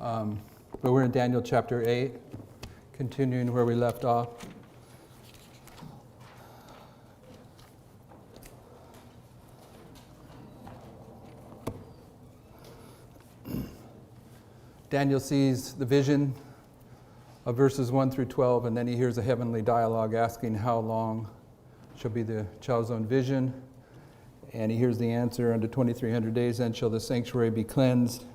But we're in Daniel chapter 8, continuing where we left off. Daniel sees the vision of verses 1 through 12, and then he hears a heavenly dialogue asking how long shall be the child's own vision. And he hears the answer, under 2,300 days then shall the sanctuary be cleansed.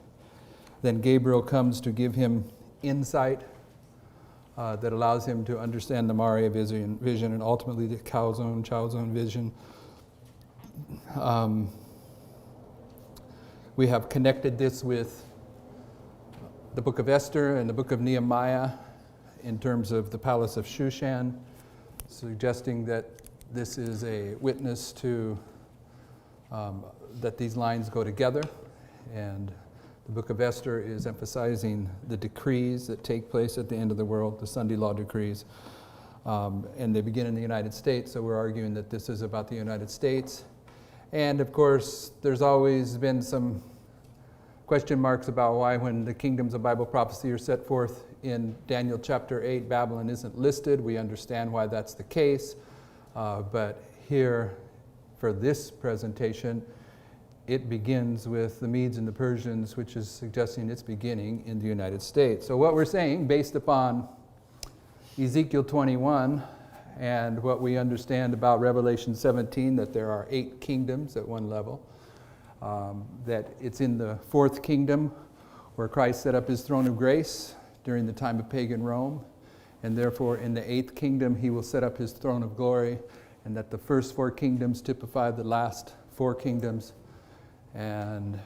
Then Gabriel comes to give him insight that allows him to understand the Mari vision and ultimately the child's own vision. We have connected this with the book of Esther and the book of Nehemiah in terms of the palace of Shushan, suggesting that this is a witness to that these lines go together. And the book of Esther is emphasizing the decrees that take place at the end of the world, the Sunday law decrees. And they begin in the United States, so we're arguing that this is about the United States. And of course, there's always been some question marks about why, when the kingdoms of Bible prophecy are set forth in Daniel chapter 8, Babylon isn't listed. We understand why that's the case. But here, for this presentation, it begins with the Medes and the Persians, which is suggesting its beginning in the United States. So what we're saying, based upon Ezekiel 21 and what we understand about Revelation 17, that there are 8 kingdoms at one level, that it's in the 4th kingdom where Christ set up his throne of grace during the time of pagan Rome, and therefore in the 8th kingdom he will set up his throne of glory, and that the first 4 kingdoms typify the last 4 kingdoms, and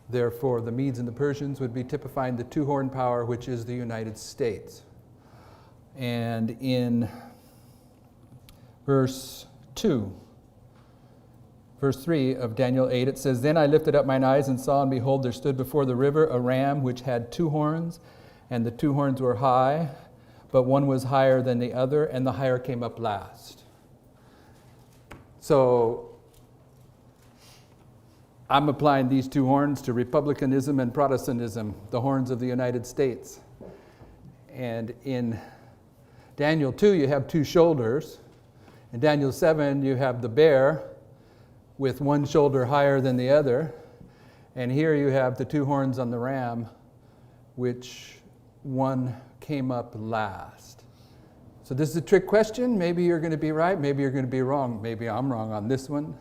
therefore the Medes and the Persians would be typifying the 2-horn power, which is the United States. And in verse 3 of Daniel 8, it says, "Then I lifted up mine eyes and saw, and behold, there stood before the river a ram which had 2 horns, and the 2 horns were high, but one was higher than the other, and the higher came up last." So I'm applying these 2 horns to republicanism and Protestantism, the horns of the United States. And in Daniel 2, you have 2 shoulders. In Daniel 7, you have the bear with one shoulder higher than the other. And here you have the 2 horns on the ram, which one came up last. So this is a trick question. Maybe you're going to be right. Maybe you're going to be wrong. Maybe I'm wrong on this one.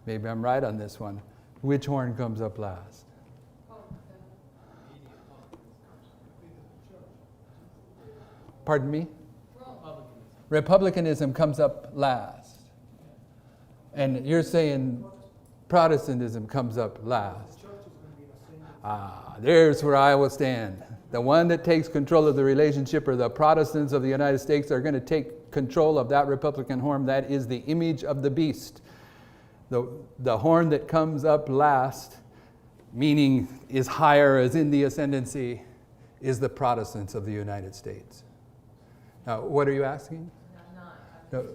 Maybe I'm right on this one. Which horn comes up last? Pardon me? Republicanism comes up last. And you're saying Protestantism comes up last. There's where I will stand. The one that takes control of the relationship, or the Protestants of the United States, are going to take control of that Republican horn. That is the image of the beast. The horn that comes up last, meaning is higher, is in the ascendancy, is the Protestants of the United States. Now, what are you asking? No.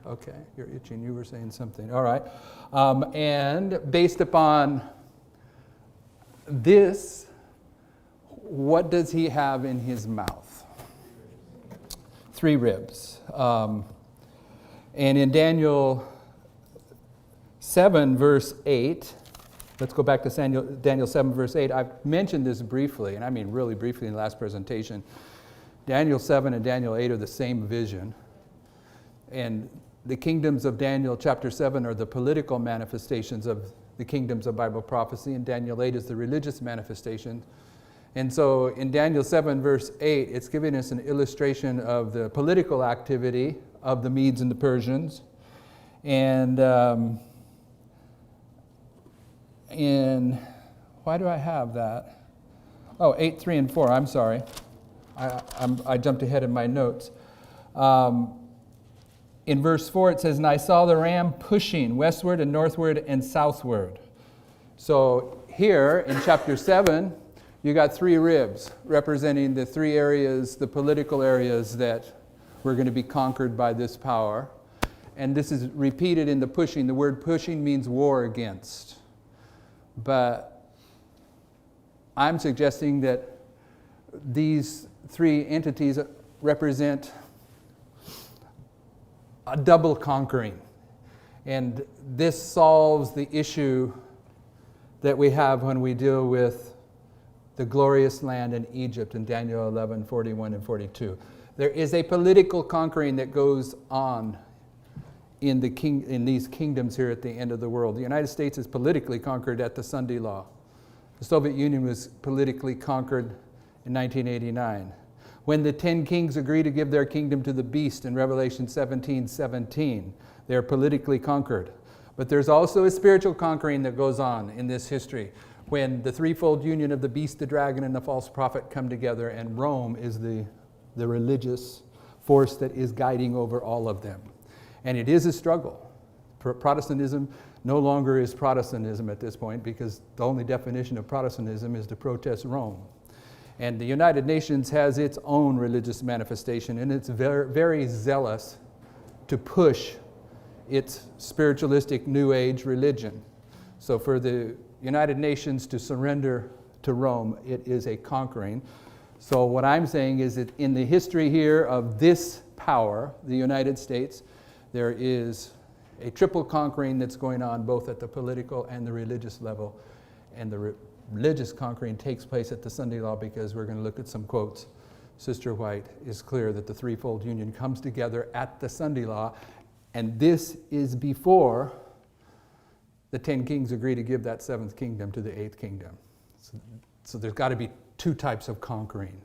Okay, you're itching. You were saying something. All right. And based upon this, what does he have in his mouth? 3 ribs. And in Daniel 7, verse 8, let's go back to Daniel 7, verse 8. I've mentioned this briefly, and I mean really briefly in the last presentation. Daniel 7 and Daniel 8 are the same vision. And the kingdoms of Daniel chapter 7 are the political manifestations of the kingdoms of Bible prophecy, and Daniel 8 is the religious manifestation. And so in Daniel 7, verse 8, it's giving us an illustration of the political activity of the Medes and the Persians. And why do I have that? Oh, 8, 3, and 4, I'm sorry. I jumped ahead in my notes. In verse 4, it says, "And I saw the ram pushing westward and northward and southward." So here in chapter 7, you got 3 ribs representing the 3 areas, the political areas that were going to be conquered by this power. And this is repeated in the pushing. The word pushing means war against. But I'm suggesting that these three entities represent a double conquering. And this solves the issue that we have when we deal with the glorious land in Egypt in Daniel 11, 41 and 42. There is a political conquering that goes on in these kingdoms here at the end of the world. The United States is politically conquered at the Sunday Law. The Soviet Union was politically conquered in 1989. When the 10 kings agree to give their kingdom to the beast in Revelation 17:17, they are politically conquered. But there's also a spiritual conquering that goes on in this history when the threefold union of the beast, the dragon, and the false prophet come together, and Rome is the religious force that is guiding over all of them. And it is a struggle. Protestantism no longer is Protestantism at this point, because the only definition of Protestantism is to protest Rome. And the United Nations has its own religious manifestation, and it's very, very zealous to push its spiritualistic New Age religion. So for the United Nations to surrender to Rome, it is a conquering. So what I'm saying is that in the history here of this power, the United States, there is a triple conquering that's going on both at the political and the religious level. And the religious conquering takes place at the Sunday Law, because we're going to look at some quotes. Sister White is clear that the threefold union comes together at the Sunday Law, and this is before the 10 kings agree to give that seventh kingdom to the eighth kingdom. So there's got to be two types of conquering,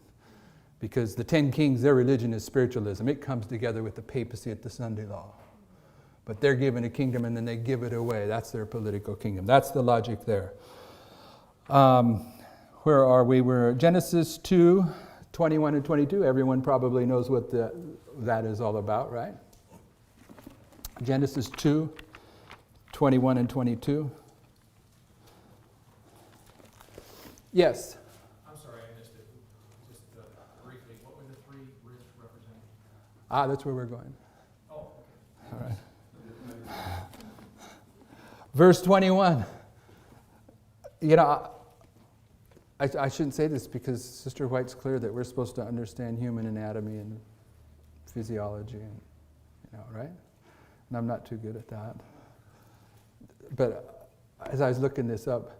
because the 10 kings, their religion is spiritualism. It comes together with the papacy at the Sunday Law. But they're given a kingdom and then they give it away. That's their political kingdom. That's the logic there. Where are we? We're Genesis 2, 21 and 22. Everyone probably knows what that is all about, right? Genesis 2, 21 and 22. Yes? I'm sorry, I missed it. Just briefly, what were the three ribs representing? That's where we're going. Oh, okay. All right. Verse 21. You know, I shouldn't say this because Sister White's clear that we're supposed to understand human anatomy and physiology, and right? And I'm not too good at that. But as I was looking this up,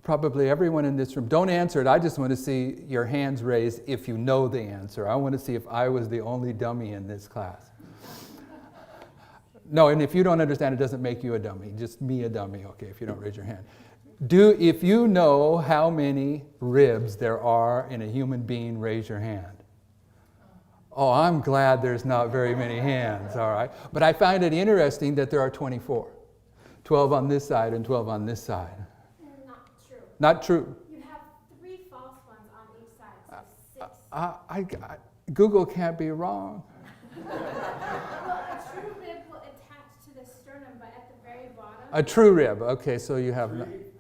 probably everyone in this room, don't answer it. I just want to see your hands raised if you know the answer. I want to see if I was the only dummy in this class. No, and if you don't understand, it doesn't make you a dummy. Just me a dummy, okay, if you don't raise your hand. If you know how many ribs there are in a human being, raise your hand. Oh, I'm glad there's not very many hands, all right? But I find it interesting that there are 24. 12 on this side and 12 on this side. Not true. Not true. You have 3 false ones on each side, so 6. Google can't be wrong. Well, a true rib will attach to the sternum, but at the very bottom. A true rib. Okay, so you have Wait,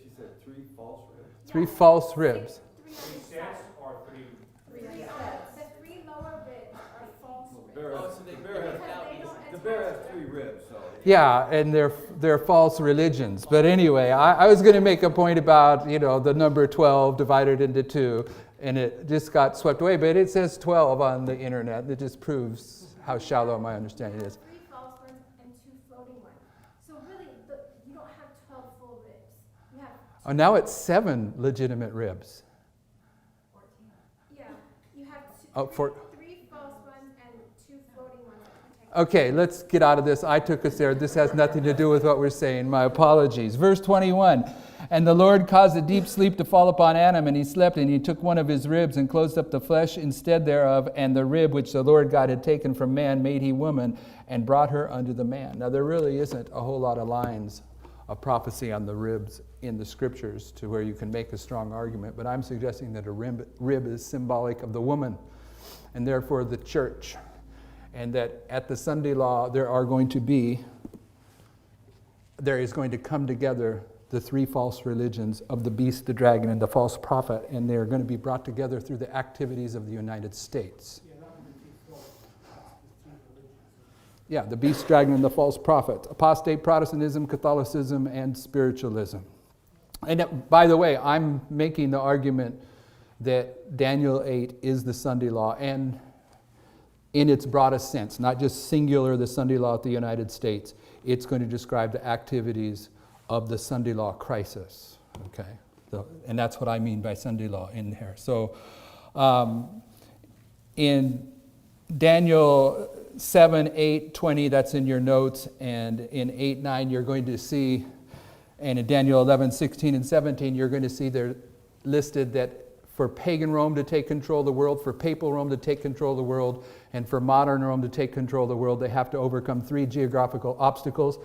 she said 3 false ribs. 3 false ribs. 3 on Three each sets side. or three? 3 sets. The 3 lower ribs are false The ribs. bear has, so they- Because they don't the bear has attach 3 ribs, so. Yeah, and they're false religions. But anyway, I was going to make a point about, the number 12 divided into 2, and it just got swept away. But it says 12 on the internet. It just proves how shallow my understanding is. 3 false ones and 2 floating ones. So really, you don't have 12 full ribs. You have Oh, now it's 7 legitimate ribs. 14. Yeah, you have Oh, 3 false ones and 2 floating ones that protect. Okay, let's get out of this. I took us there. This has nothing to do with what we're saying. My apologies. Verse 21. And the Lord caused a deep sleep to fall upon Adam, and he slept, and he took one of his ribs and closed up the flesh instead thereof, and the rib which the Lord God had taken from man made he woman, and brought her unto the man. Now there really isn't a whole lot of lines of prophecy on the ribs in the scriptures to where you can make a strong argument, but I'm suggesting that a rib is symbolic of the woman, and therefore the church. And that at the Sunday Law, there is going to come together the 3 false religions of the beast, the dragon, and the false prophet, and they're going to be brought together through the activities of the United States. Yeah, the beast, dragon, and the false prophet. Apostate Protestantism, Catholicism, and spiritualism. by the way, I'm making the argument that Daniel 8 is the Sunday law, and in its broadest sense, not just singular, the Sunday law of the United States. It's going to describe the activities of the Sunday law crisis, okay? And that's what I mean by Sunday law in here. So in Daniel 7, 8, 20, that's in your notes, and in 8, 9, you're going to see, and in Daniel 11, 16, and 17, you're going to see they're listed that for pagan Rome to take control of the world, for papal Rome to take control of the world, and for modern Rome to take control of the world, they have to overcome 3 geographical obstacles.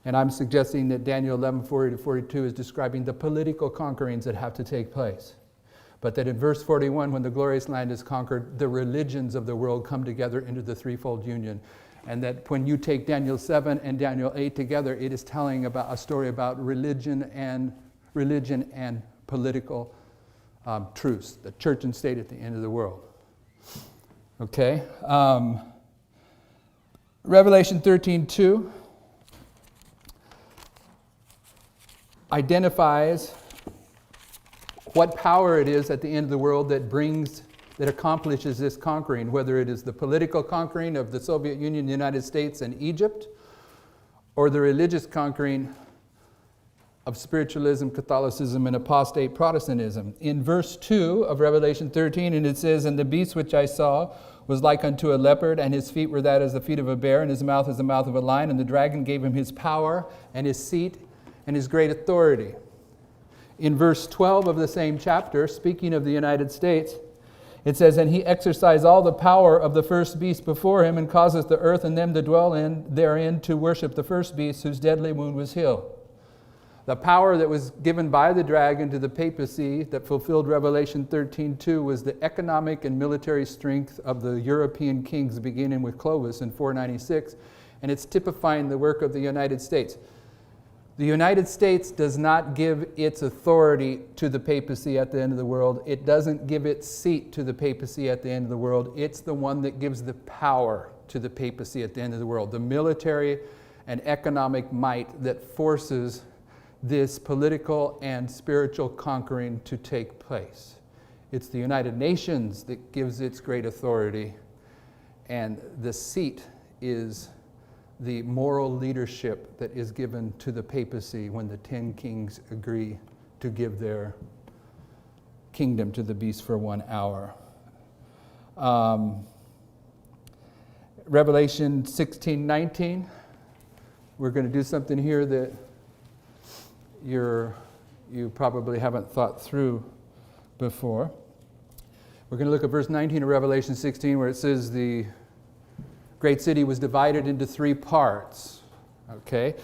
And I'm suggesting that Daniel 11, 40 to 42 is describing the political conquerings that have to take place. But that in verse 41, when the glorious land is conquered, the religions of the world come together into the threefold union. And that when you take Daniel 7 and Daniel 8 together, it is telling about a story about religion and political truce, the church and state at the end of the world. Okay. Revelation 13:2 identifies what power it is at the end of the world that accomplishes this conquering, whether it is the political conquering of the Soviet Union, the United States, and Egypt, or the religious conquering of spiritualism, Catholicism, and apostate Protestantism. In verse 2 of Revelation 13, and it says, "And the beast which I saw was like unto a leopard, and his feet were that as the feet of a bear, and his mouth as the mouth of a lion, and the dragon gave him his power, and his seat, and his great authority." In verse 12 of the same chapter, speaking of the United States, it says, "And he exercised all the power of the first beast before him, and causeth the earth and them that dwell therein to worship the first beast, whose deadly wound was healed." The power that was given by the dragon to the papacy that fulfilled Revelation 13:2 was the economic and military strength of the European kings, beginning with Clovis in 496, and it's typifying the work of the United States. The United States does not give its authority to the papacy at the end of the world. It doesn't give its seat to the papacy at the end of the world. It's the one that gives the power to the papacy at the end of the world. The military and economic might that forces this political and spiritual conquering to take place. It's the United Nations that gives its great authority, and the seat is the moral leadership that is given to the papacy when the 10 kings agree to give their kingdom to the beast for 1 hour. Revelation 16:19. We're going to do something here that you probably haven't thought through before. We're going to look at verse 19 of Revelation 16, where it says the great city was divided into 3 parts. Okay?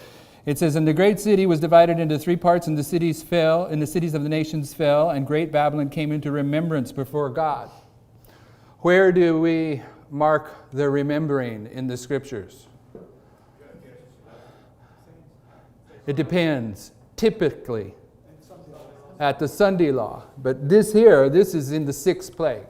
It says, "And the great city was divided into 3 parts, and the cities fell, and the cities of the nations fell, and great Babylon came into remembrance before God." Where do we mark the remembering in the scriptures? It depends. Typically at the Sunday law. But this is in the 6th plague.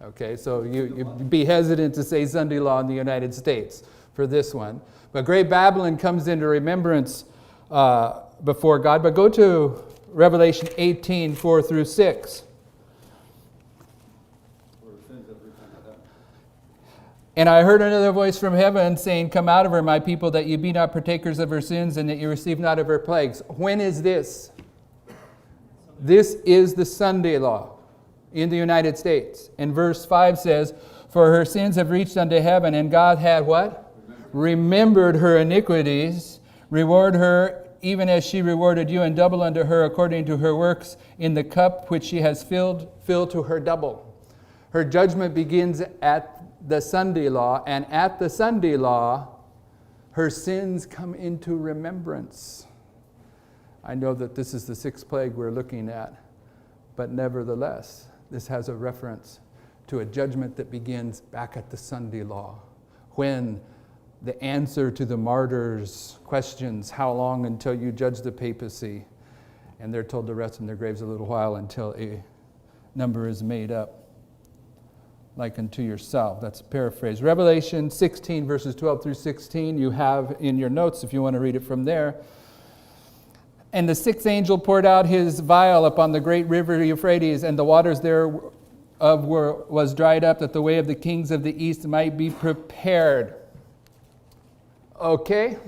Okay, so you'd be hesitant to say Sunday law in the United States for this one. But Great Babylon comes into remembrance before God. But go to Revelation 18, 4 through 6. "And I heard another voice from heaven saying, Come out of her, my people, that you be not partakers of her sins, and that you receive not of her plagues." When is this? This is the Sunday law in the United States. And verse 5 says, "For her sins have reached unto heaven, and God had" what? "Remembered her iniquities. Reward her even as she rewarded you, and double unto her according to her works in the cup which she has filled to her double." Her judgment begins at the Sunday law, and at the Sunday law, her sins come into remembrance. I know that this is the 6th plague we're looking at, but nevertheless, this has a reference to a judgment that begins back at the Sunday law, when the answer to the martyrs' questions, "How long until you judge the papacy?" And they're told to rest in their graves a little while until a number is made up. Like unto yourself. That's a paraphrase. Revelation 16, verses 12 through 16, you have in your notes if you want to read it from there. And the sixth angel poured out his vial upon the great river Euphrates, and the waters thereof was dried up, that the way of the kings of the east might be prepared. Okay.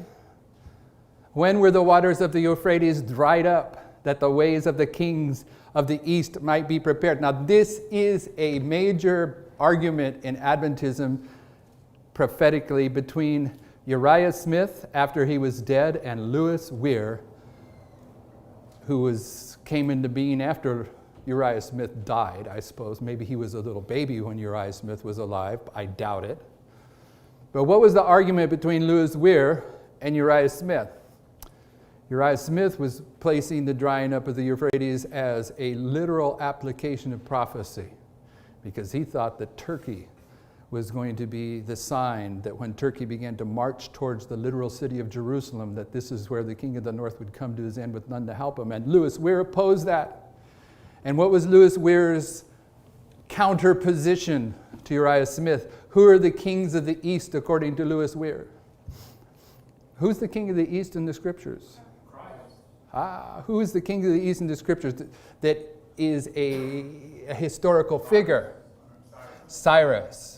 When were the waters of the Euphrates dried up, that the ways of the kings of the east might be prepared? Now, this is a major argument in Adventism prophetically between Uriah Smith after he was dead and Lewis Weir, who came into being after Uriah Smith died, I suppose. Maybe he was a little baby when Uriah Smith was alive. I doubt it. But what was the argument between Lewis Weir and Uriah Smith? Uriah Smith was placing the drying up of the Euphrates as a literal application of prophecy, because he thought that Turkey was going to be the sign that when Turkey began to march towards the literal city of Jerusalem, that this is where the king of the north would come to his end with none to help him. And Lewis Weir opposed that. And what was Lewis Weir's counterposition to Uriah Smith? Who are the kings of the east according to Lewis Weir? Who's the king of the east in the scriptures? Who is the king of the east in the scriptures that is a historical figure? Cyrus.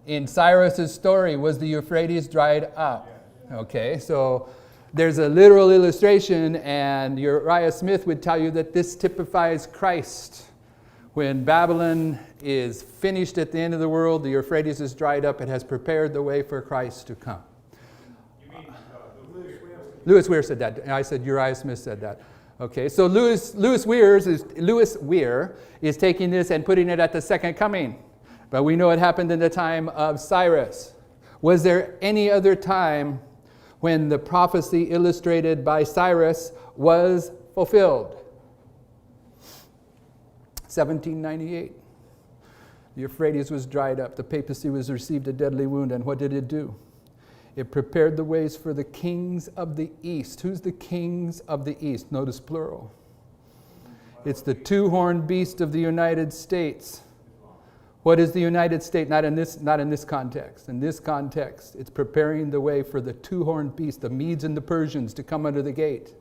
In Cyrus's story, was the Euphrates dried up? Okay, so there's a literal illustration, and Uriah Smith would tell you that this typifies Christ. When Babylon is finished at the end of the world, the Euphrates is dried up. It has prepared the way for Christ to come. Lewis Weir said that. I said Uriah Smith said that. Okay, so Lewis Weir is taking this and putting it at the second coming. But we know it happened in the time of Cyrus. Was there any other time when the prophecy illustrated by Cyrus was fulfilled? 1798. The Euphrates was dried up. The papacy was received a deadly wound. And what did it do? It prepared the ways for the kings of the east. Who's the kings of the east? Notice plural. It's the two-horned beast of the United States. What is the United States? Not in this context. In this context, it's preparing the way for the two-horned beast, the Medes and the Persians, to come under the gate.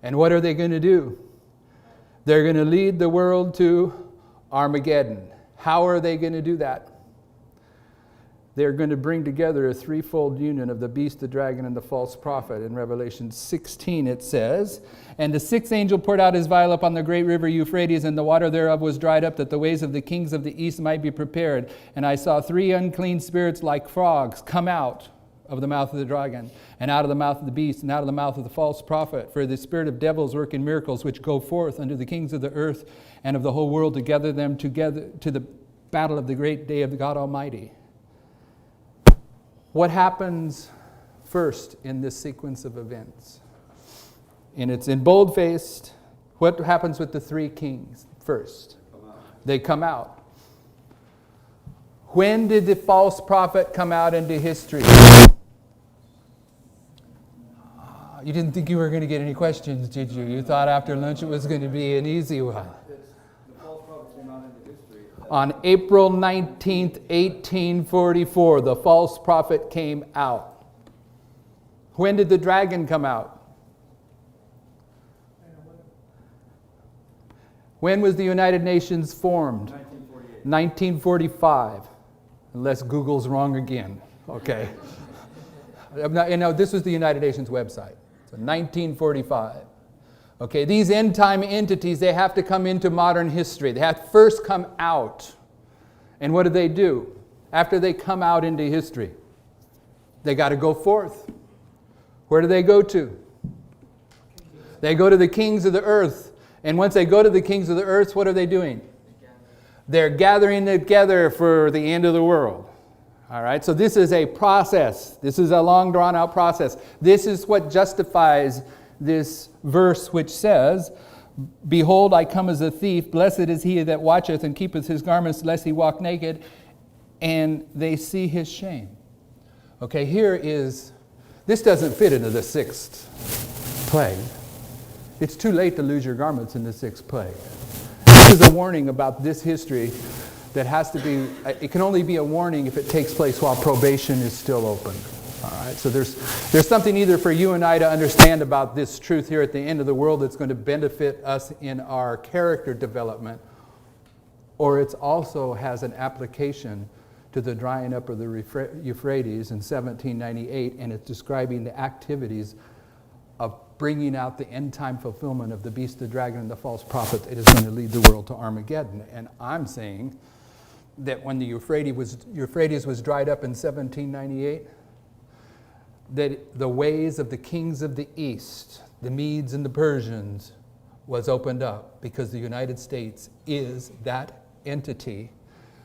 And what are they going to do? They're going to lead the world to Armageddon. How are they going to do that? They're going to bring together a threefold union of the beast, the dragon, and the false prophet. In Revelation 16 it says, "And the sixth angel poured out his vial upon the great river Euphrates, and the water thereof was dried up, that the ways of the kings of the east might be prepared. And I saw three unclean spirits like frogs come out of the mouth of the dragon, and out of the mouth of the beast, and out of the mouth of the false prophet. For the spirit of devils work in miracles, which go forth unto the kings of the earth and of the whole world to gather them together to the battle of the great day of the God Almighty." What happens first in this sequence of events? And it's in bold-faced. What happens with the three kings first? They come out. When did the false prophet come out into history? You didn't think you were going to get any questions, did you? You thought after lunch it was going to be an easy one. The false prophet came out into history. On April 19th, 1844, the false prophet came out. When did the dragon come out? When was the United Nations formed? 1945. Unless Google's wrong again. Okay. This was the United Nations website. So 1945. Okay, these end-time entities, they have to come into modern history. They have to first come out. And what do? After they come out into history, they got to go forth. Where do they go to? They go to the kings of the earth. And once they go to the kings of the earth, what are they doing? They're gathering together for the end of the world. All right, so this is a process. This is a long drawn-out process. This is what justifies this verse which says, "Behold, I come as a thief. Blessed is he that watcheth and keepeth his garments, lest he walk naked, and they see his shame." Okay, this doesn't fit into the sixth plague. It's too late to lose your garments in the sixth plague. This is a warning about this history that has to be, it can only be a warning if it takes place while probation is still open. All right, so there's something either for you and I to understand about this truth here at the end of the world that's going to benefit us in our character development, or it also has an application to the drying up of the Euphrates in 1798, and it's describing the activities of bringing out the end-time fulfillment of the beast, the dragon, and the false prophet that is going to lead the world to Armageddon. And I'm saying that when the Euphrates was dried up in 1798, that the ways of the kings of the East, the Medes and the Persians, was opened up because the United States is that entity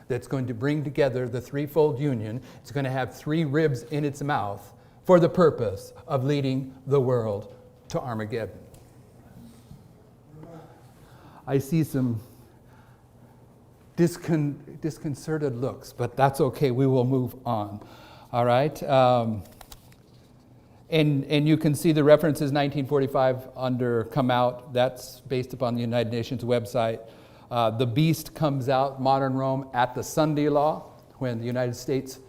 that's going to bring together the threefold union. It's going to have three ribs in its mouth for the purpose of leading the world to Armageddon. I see some disconcerted looks, but that's okay. We will move on. All right. And you can see the references 1945 under come out. That's based upon the United Nations website. The beast comes out, modern Rome, at the Sunday law, when the United States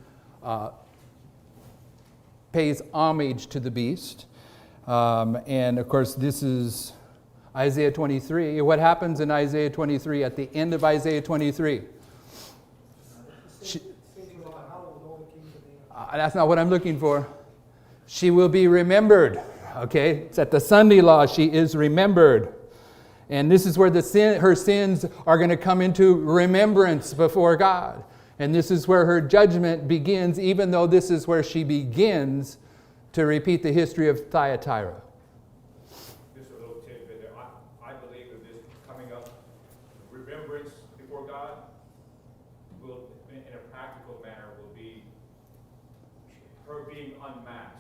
pays homage to the beast. And of course, this is Isaiah 23. What happens in Isaiah 23 at the end of Isaiah 23? That's not what I'm looking for. She will be remembered. Okay, it's at the Sunday law. She is remembered. And this is where her sins are going to come into remembrance before God. And this is where her judgment begins, even though this is where she begins to repeat the history of Thyatira. Just a little tidbit there. I believe that this coming up, remembrance before God, will, in a practical manner, will be her being unmasked.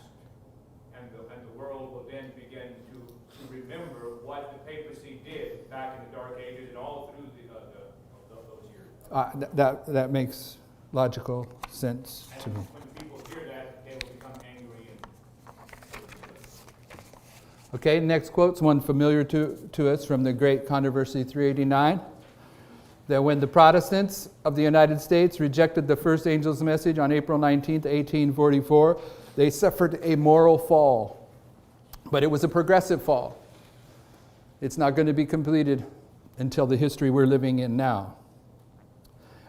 And the world will then begin to remember what the papacy did back in the Dark Ages and all through those years. That makes logical sense to me. When people hear that, they will become angry. Okay, next quote's one familiar to us from the Great Controversy 389. That when the Protestants of the United States rejected the first angel's message on April 19th, 1844, they suffered a moral fall. But it was a progressive fall. It's not going to be completed until the history we're living in now.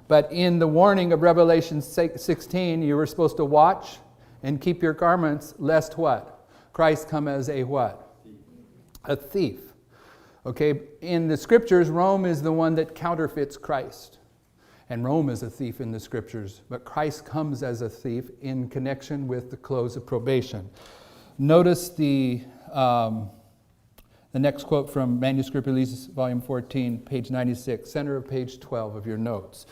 But in the warning of Revelation 16, you were supposed to watch and keep your garments, lest what? Christ come as a what? A thief. Okay, in the scriptures, Rome is the one that counterfeits Christ. And Rome is a thief in the scriptures, but Christ comes as a thief in connection with the close of probation. Notice the next quote from Manuscript Releases, Volume 14, page 96, center of page 12 of your notes.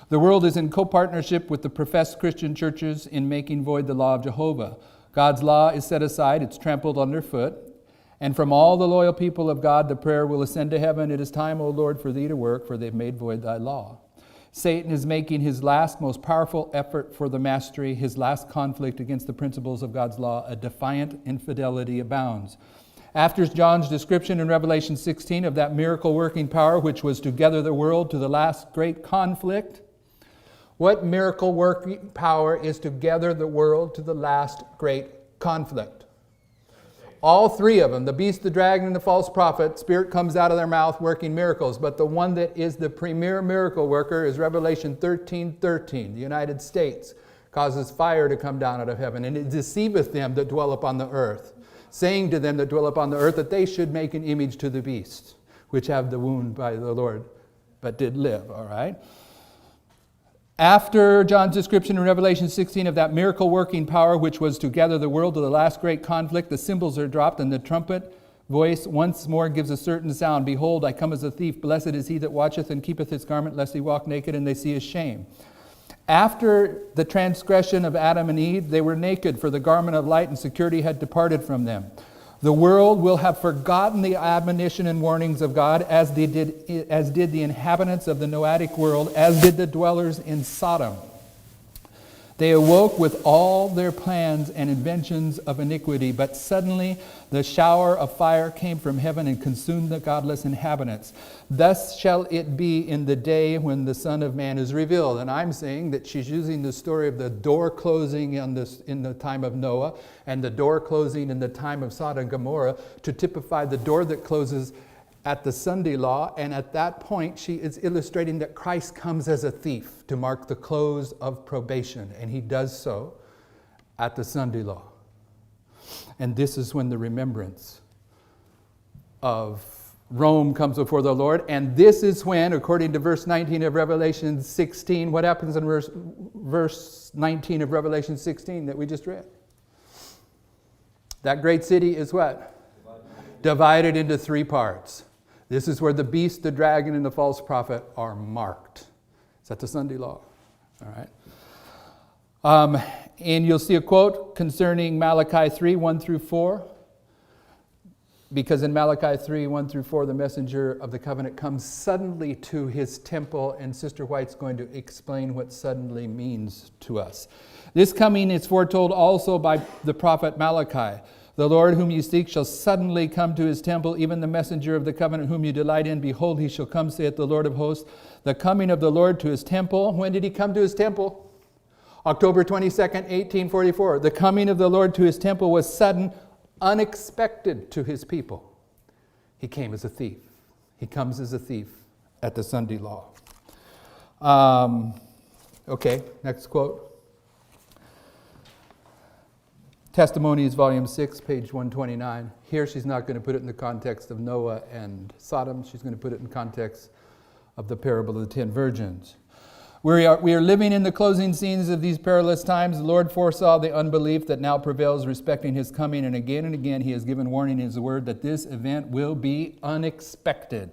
The world is in co-partnership with the professed Christian churches in making void the law of Jehovah. God's law is set aside, it's trampled underfoot. And from all the loyal people of God, the prayer will ascend to heaven. It is time, O Lord, for thee to work, for they've made void thy law. Satan is making his last, most powerful effort for the mastery. His last conflict against the principles of God's law, a defiant infidelity abounds. After John's description in Revelation 16 of that miracle-working power which was to gather the world to the last great conflict, what miracle-working power is to gather the world to the last great conflict? All three of them, the beast, the dragon, and the false prophet, spirit comes out of their mouth working miracles. But the one that is the premier miracle worker is Revelation 13:13. The United States causes fire to come down out of heaven, and it deceiveth them that dwell upon the earth, saying to them that dwell upon the earth that they should make an image to the beast, which have the wound by the Lord, but did live. All right? After John's description in Revelation 16 of that miracle-working power which was to gather the world to the last great conflict, the cymbals are dropped and the trumpet voice once more gives a certain sound. Behold, I come as a thief. Blessed is he that watcheth and keepeth his garment, lest he walk naked and they see his shame. After the transgression of Adam and Eve, they were naked, for the garment of light and security had departed from them. The world will have forgotten the admonition and warnings of God, as did the inhabitants of the Noahic world, as did the dwellers in Sodom. They awoke with all their plans and inventions of iniquity, but suddenly the shower of fire came from heaven and consumed the godless inhabitants. Thus shall it be in the day when the Son of Man is revealed. And I'm saying that she's using the story of the door closing in the time of Noah and the door closing in the time of Sodom and Gomorrah to typify the door that closes at the Sunday law, and at that point she is illustrating that Christ comes as a thief to mark the close of probation, and he does so at the Sunday law. And this is when the remembrance of Rome comes before the Lord, and this is when, according to verse 19 of Revelation 16, what happens in verse 19 of Revelation 16 that we just read? That great city is what? Divided into three parts. This is where the beast, the dragon, and the false prophet are marked. It's at the Sunday law. All right. And you'll see a quote concerning Malachi 3, 1 through 4. Because in Malachi 3, 1 through 4, the messenger of the covenant comes suddenly to his temple, and Sister White's going to explain what suddenly means to us. This coming is foretold also by the prophet Malachi. The Lord whom you seek shall suddenly come to his temple, even the messenger of the covenant whom you delight in. Behold, he shall come, saith the Lord of hosts. The coming of the Lord to his temple. When did he come to his temple? October 22nd, 1844. The coming of the Lord to his temple was sudden, unexpected to his people. He came as a thief. He comes as a thief at the Sunday law. Okay, next quote. Testimonies, Volume 6, page 129. Here she's not going to put it in the context of Noah and Sodom. She's going to put it in context of the parable of the 10 virgins. We are living in the closing scenes of these perilous times. The Lord foresaw the unbelief that now prevails respecting his coming, and again he has given warning in his word that this event will be unexpected.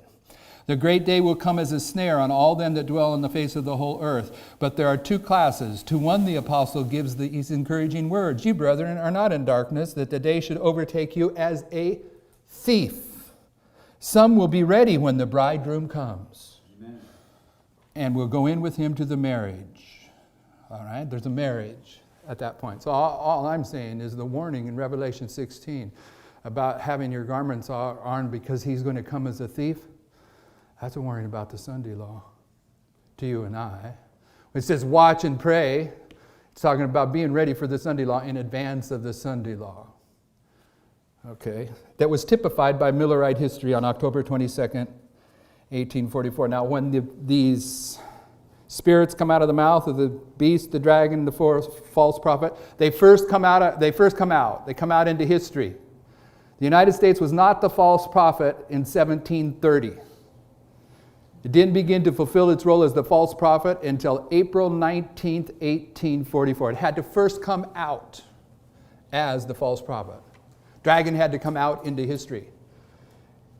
The great day will come as a snare on all them that dwell on the face of the whole earth. But there are two classes. To one the apostle gives these encouraging words. You, brethren, are not in darkness, that the day should overtake you as a thief. Some will be ready when the bridegroom comes. Amen. And will go in with him to the marriage. All right, there's a marriage at that point. So all I'm saying is the warning in Revelation 16 about having your garments on because he's going to come as a thief. That's a warning about the Sunday law to you and I. When it says watch and pray, it's talking about being ready for the Sunday law in advance of the Sunday law. Okay. That was typified by Millerite history on October 22nd, 1844. Now, when these spirits come out of the mouth of the beast, the dragon, the false prophet, they come out into history. The United States was not the false prophet in 1730. It didn't begin to fulfill its role as the false prophet until April 19th, 1844. It had to first come out as the false prophet. Dragon had to come out into history.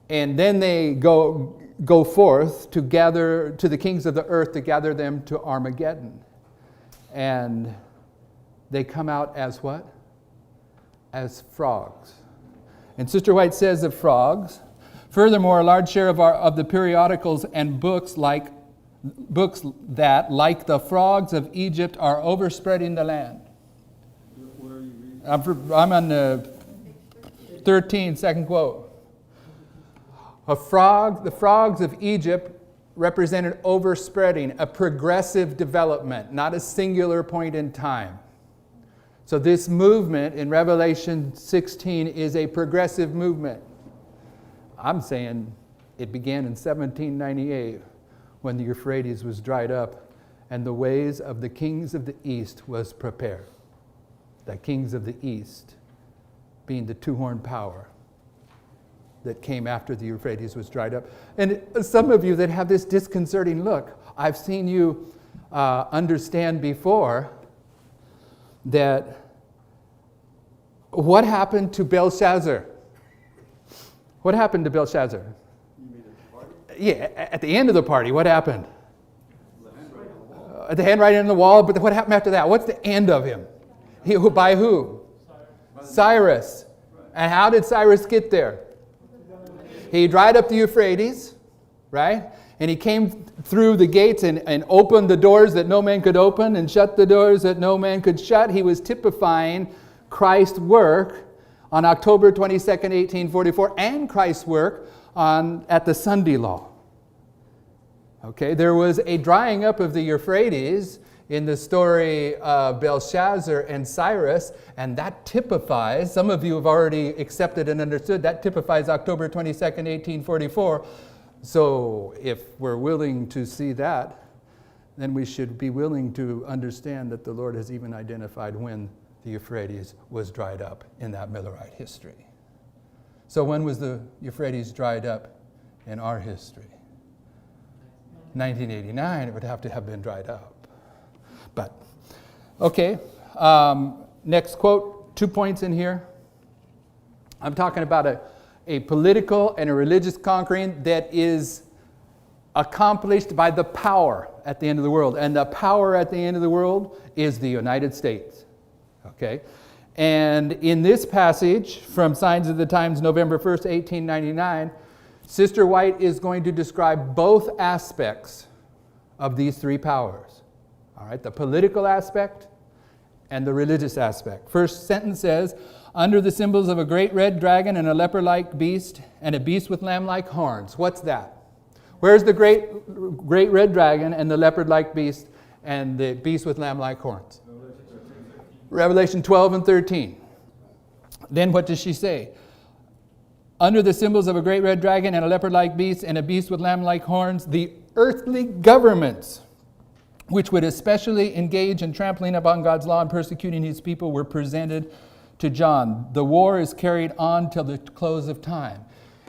And then they go forth to gather to the kings of the earth to gather them to Armageddon. And they come out as what? As frogs. And Sister White says of frogs, furthermore, a large share of the periodicals and books that, like the frogs of Egypt, are overspreading the land. Where are you reading? I'm on 13, second quote. The frogs of Egypt represented overspreading, a progressive development, not a singular point in time. So this movement in Revelation 16 is a progressive movement. I'm saying it began in 1798 when the Euphrates was dried up and the ways of the kings of the east was prepared. The kings of the east being the two-horned power that came after the Euphrates was dried up. And some of you that have this disconcerting look, I've seen you understand before that what happened to Belshazzar? What happened to Belshazzar? You mean at the party? Yeah, at the end of the party, what happened? The handwriting on the wall, but what happened after that? What's the end of him? By who? Cyrus. And how did Cyrus get there? He dried up the Euphrates, right? And he came through the gates and opened the doors that no man could open and shut the doors that no man could shut. He was typifying Christ's work on October 22nd, 1844, and Christ's work at the Sunday Law. Okay, there was a drying up of the Euphrates in the story of Belshazzar and Cyrus, and that typifies, some of you have already accepted and understood, that typifies October 22nd, 1844. So if we're willing to see that, then we should be willing to understand that the Lord has even identified when the Euphrates was dried up in that Millerite history. So when was the Euphrates dried up in our history? 1989, it would have to have been dried up. But, okay, next quote, 2 points in here. I'm talking about a political and a religious conquering that is accomplished by the power at the end of the world. And the power at the end of the world is the United States. Okay? And in this passage from Signs of the Times, November 1st, 1899, Sister White is going to describe both aspects of these three powers. All right, the political aspect and the religious aspect. First sentence says, under the symbols of a great red dragon and a leopard-like beast and a beast with lamb-like horns. What's that? Where's the great red dragon and the leopard-like beast and the beast with lamb-like horns? Revelation 12 and 13. Then what does she say? Under the symbols of a great red dragon and a leopard-like beast and a beast with lamb-like horns, the earthly governments, which would especially engage in trampling upon God's law and persecuting his people, were presented to John. The war is carried on till the close of time.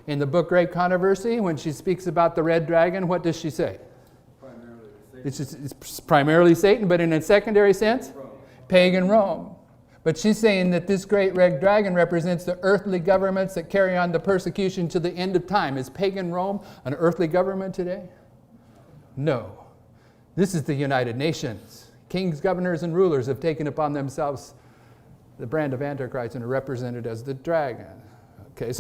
In the book Great Controversy, when she speaks about the red dragon, what does she say? Primarily Satan. It's primarily Satan, but in a secondary sense, Rome. pagan Rome. But she's saying that this great red dragon represents the earthly governments that carry on the persecution to the end of time. Is pagan Rome an earthly government today? No. This is the United Nations. Kings, governors, and rulers have taken upon themselves the brand of Antichrist and are represented as the dragon. Okay,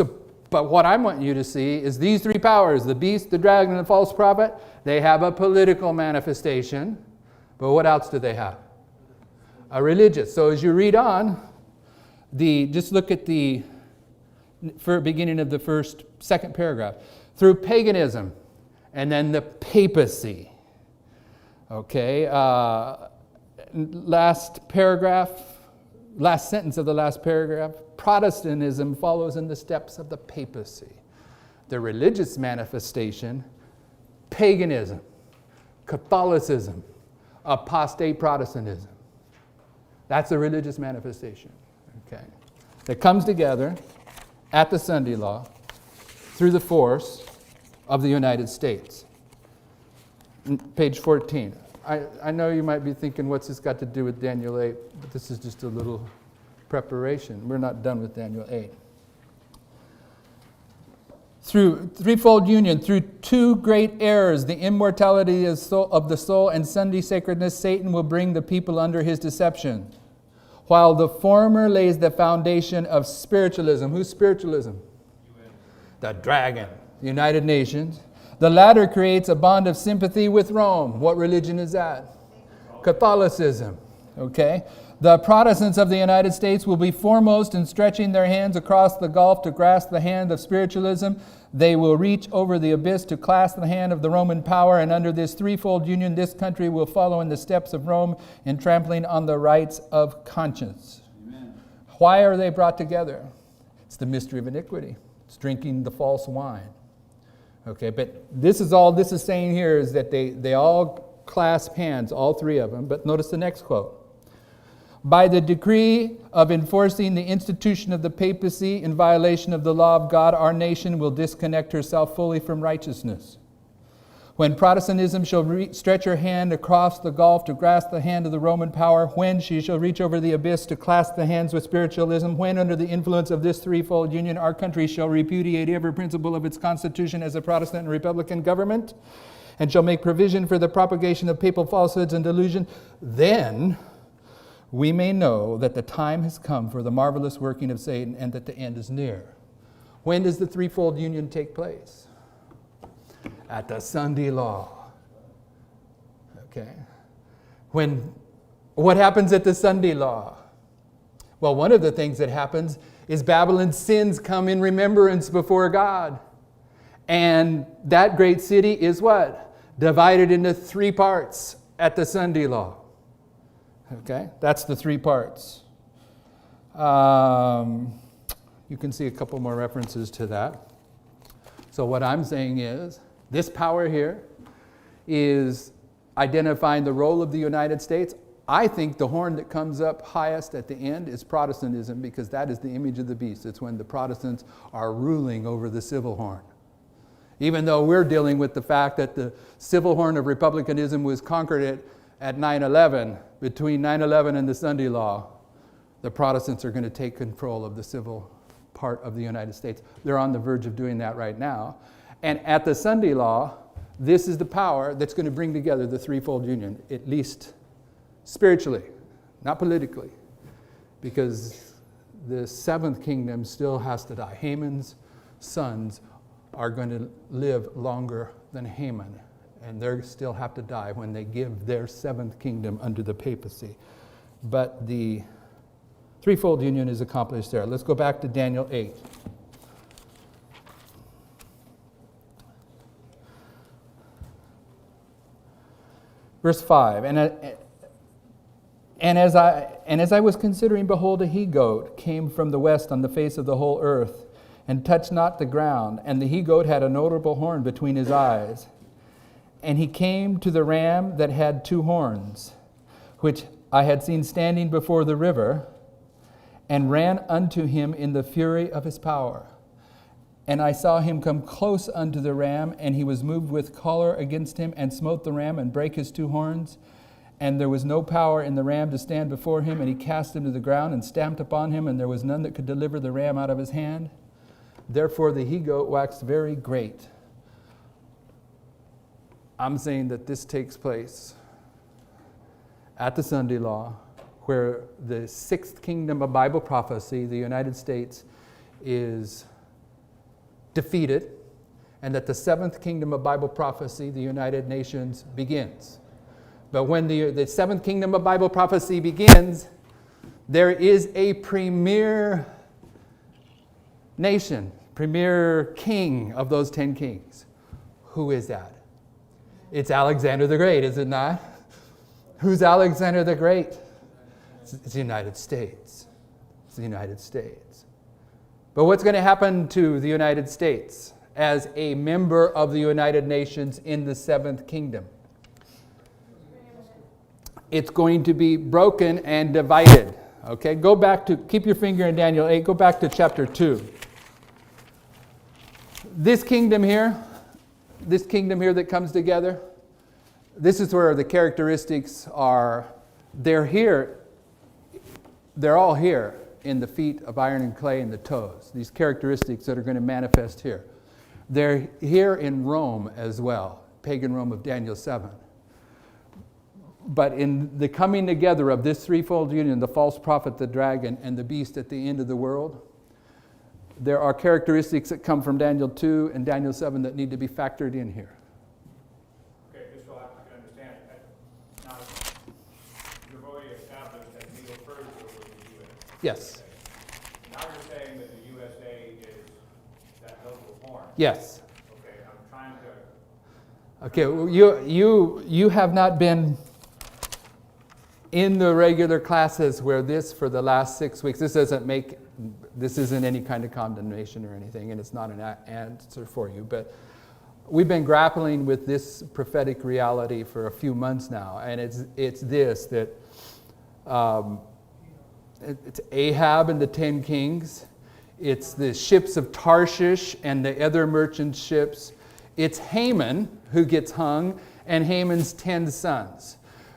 but what I want you to see is these three powers, the beast, the dragon, and the false prophet, they have a political manifestation. But what else do they have? A religious. So as you read on, just look at the beginning of the second paragraph. Through paganism, and then the papacy. Okay, last sentence of the last paragraph, Protestantism follows in the steps of the papacy. The religious manifestation, paganism, Catholicism, apostate Protestantism. That's a religious manifestation, okay, that comes together at the Sunday Law through the force of the United States. Page 14. I know you might be thinking, what's this got to do with Daniel 8? But this is just a little preparation. We're not done with Daniel 8. Through threefold union, through two great errors, the immortality of the soul and Sunday sacredness, Satan will bring the people under his deception. While the former lays the foundation of spiritualism. Who's spiritualism? The dragon, the United Nations. The latter creates a bond of sympathy with Rome. What religion is that? Catholicism. Okay? The Protestants of the United States will be foremost in stretching their hands across the gulf to grasp the hand of spiritualism. They will reach over the abyss to clasp the hand of the Roman power, and under this threefold union, this country will follow in the steps of Rome in trampling on the rights of conscience. Amen. Why are they brought together? It's the mystery of iniquity. It's drinking the false wine. Okay, but this is saying here is that they all clasp hands, all three of them. But notice the next quote. By the decree of enforcing the institution of the papacy in violation of the law of God, our nation will disconnect herself fully from righteousness. When Protestantism shall stretch her hand across the gulf to grasp the hand of the Roman power, when she shall reach over the abyss to clasp the hands with spiritualism, when under the influence of this threefold union our country shall repudiate every principle of its constitution as a Protestant and Republican government, and shall make provision for the propagation of papal falsehoods and delusion, then we may know that the time has come for the marvelous working of Satan and that the end is near. When does the threefold union take place? At the Sunday law. Okay. What happens at the Sunday law? Well, one of the things that happens is Babylon's sins come in remembrance before God. And that great city is what? Divided into 3 parts at the Sunday law. Okay, that's the 3 parts. You can see a couple more references to that. So what I'm saying is, this power here is identifying the role of the United States. I think the horn that comes up highest at the end is Protestantism, because that is the image of the beast. It's when the Protestants are ruling over the civil horn. Even though we're dealing with the fact that the civil horn of republicanism was conquered at 9/11, between 9/11 and the Sunday law, the Protestants are going to take control of the civil part of the United States. They're on the verge of doing that right now. And at the Sunday law, this is the power that's going to bring together the threefold union, at least spiritually, not politically, because the 7th kingdom still has to die. Haman's sons are going to live longer than Haman, and they still have to die when they give their 7th kingdom under the papacy. But the threefold union is accomplished there. Let's go back to Daniel 8. Verse 5, and as I was considering, behold, a he-goat came from the west on the face of the whole earth, and touched not the ground. And the he-goat had a notable horn between his eyes. And he came to the ram that had 2 horns, which I had seen standing before the river, and ran unto him in the fury of his power. And I saw him come close unto the ram, and he was moved with choler against him, and smote the ram, and brake his 2 horns. And there was no power in the ram to stand before him, and he cast him to the ground, and stamped upon him, and there was none that could deliver the ram out of his hand. Therefore the he-goat waxed very great. I'm saying that this takes place at the Sunday law, where the 6th kingdom of Bible prophecy, the United States, is defeated, and that the 7th kingdom of Bible prophecy, the United Nations, begins. But when the 7th kingdom of Bible prophecy begins, there is a premier nation, premier king of those 10 kings. Who is that? It's Alexander the Great, is it not? Who's Alexander the Great? It's the United States. It's the United States. But what's going to happen to the United States as a member of the United Nations in the 7th kingdom? It's going to be broken and divided. Okay, go back to, keep your finger in Daniel 8, go back to chapter 2. This kingdom here that comes together, this is where the characteristics are. They're here, they're all here in the feet of iron and clay and the toes. These characteristics that are going to manifest here. They're here in Rome as well, pagan Rome of Daniel 7. But in the coming together of this threefold union, the false prophet, the dragon, and the beast at the end of the world, there are characteristics that come from Daniel 2 and Daniel 7 that need to be factored in here. Okay, just so I can understand. Now, you've already established that Medo-Persia was the U.S. Yes. Okay. Now you're saying that the USA is that local horn. Yes. Okay, I'm trying to... Okay, you have not been in the regular classes where this, for the last 6 weeks, this isn't any kind of condemnation or anything, and it's not an answer for you, but we've been grappling with this prophetic reality for a few months now, and it's this, that it's Ahab and the 10 kings, it's the ships of Tarshish and the other merchant ships, it's Haman who gets hung, and Haman's 10 sons.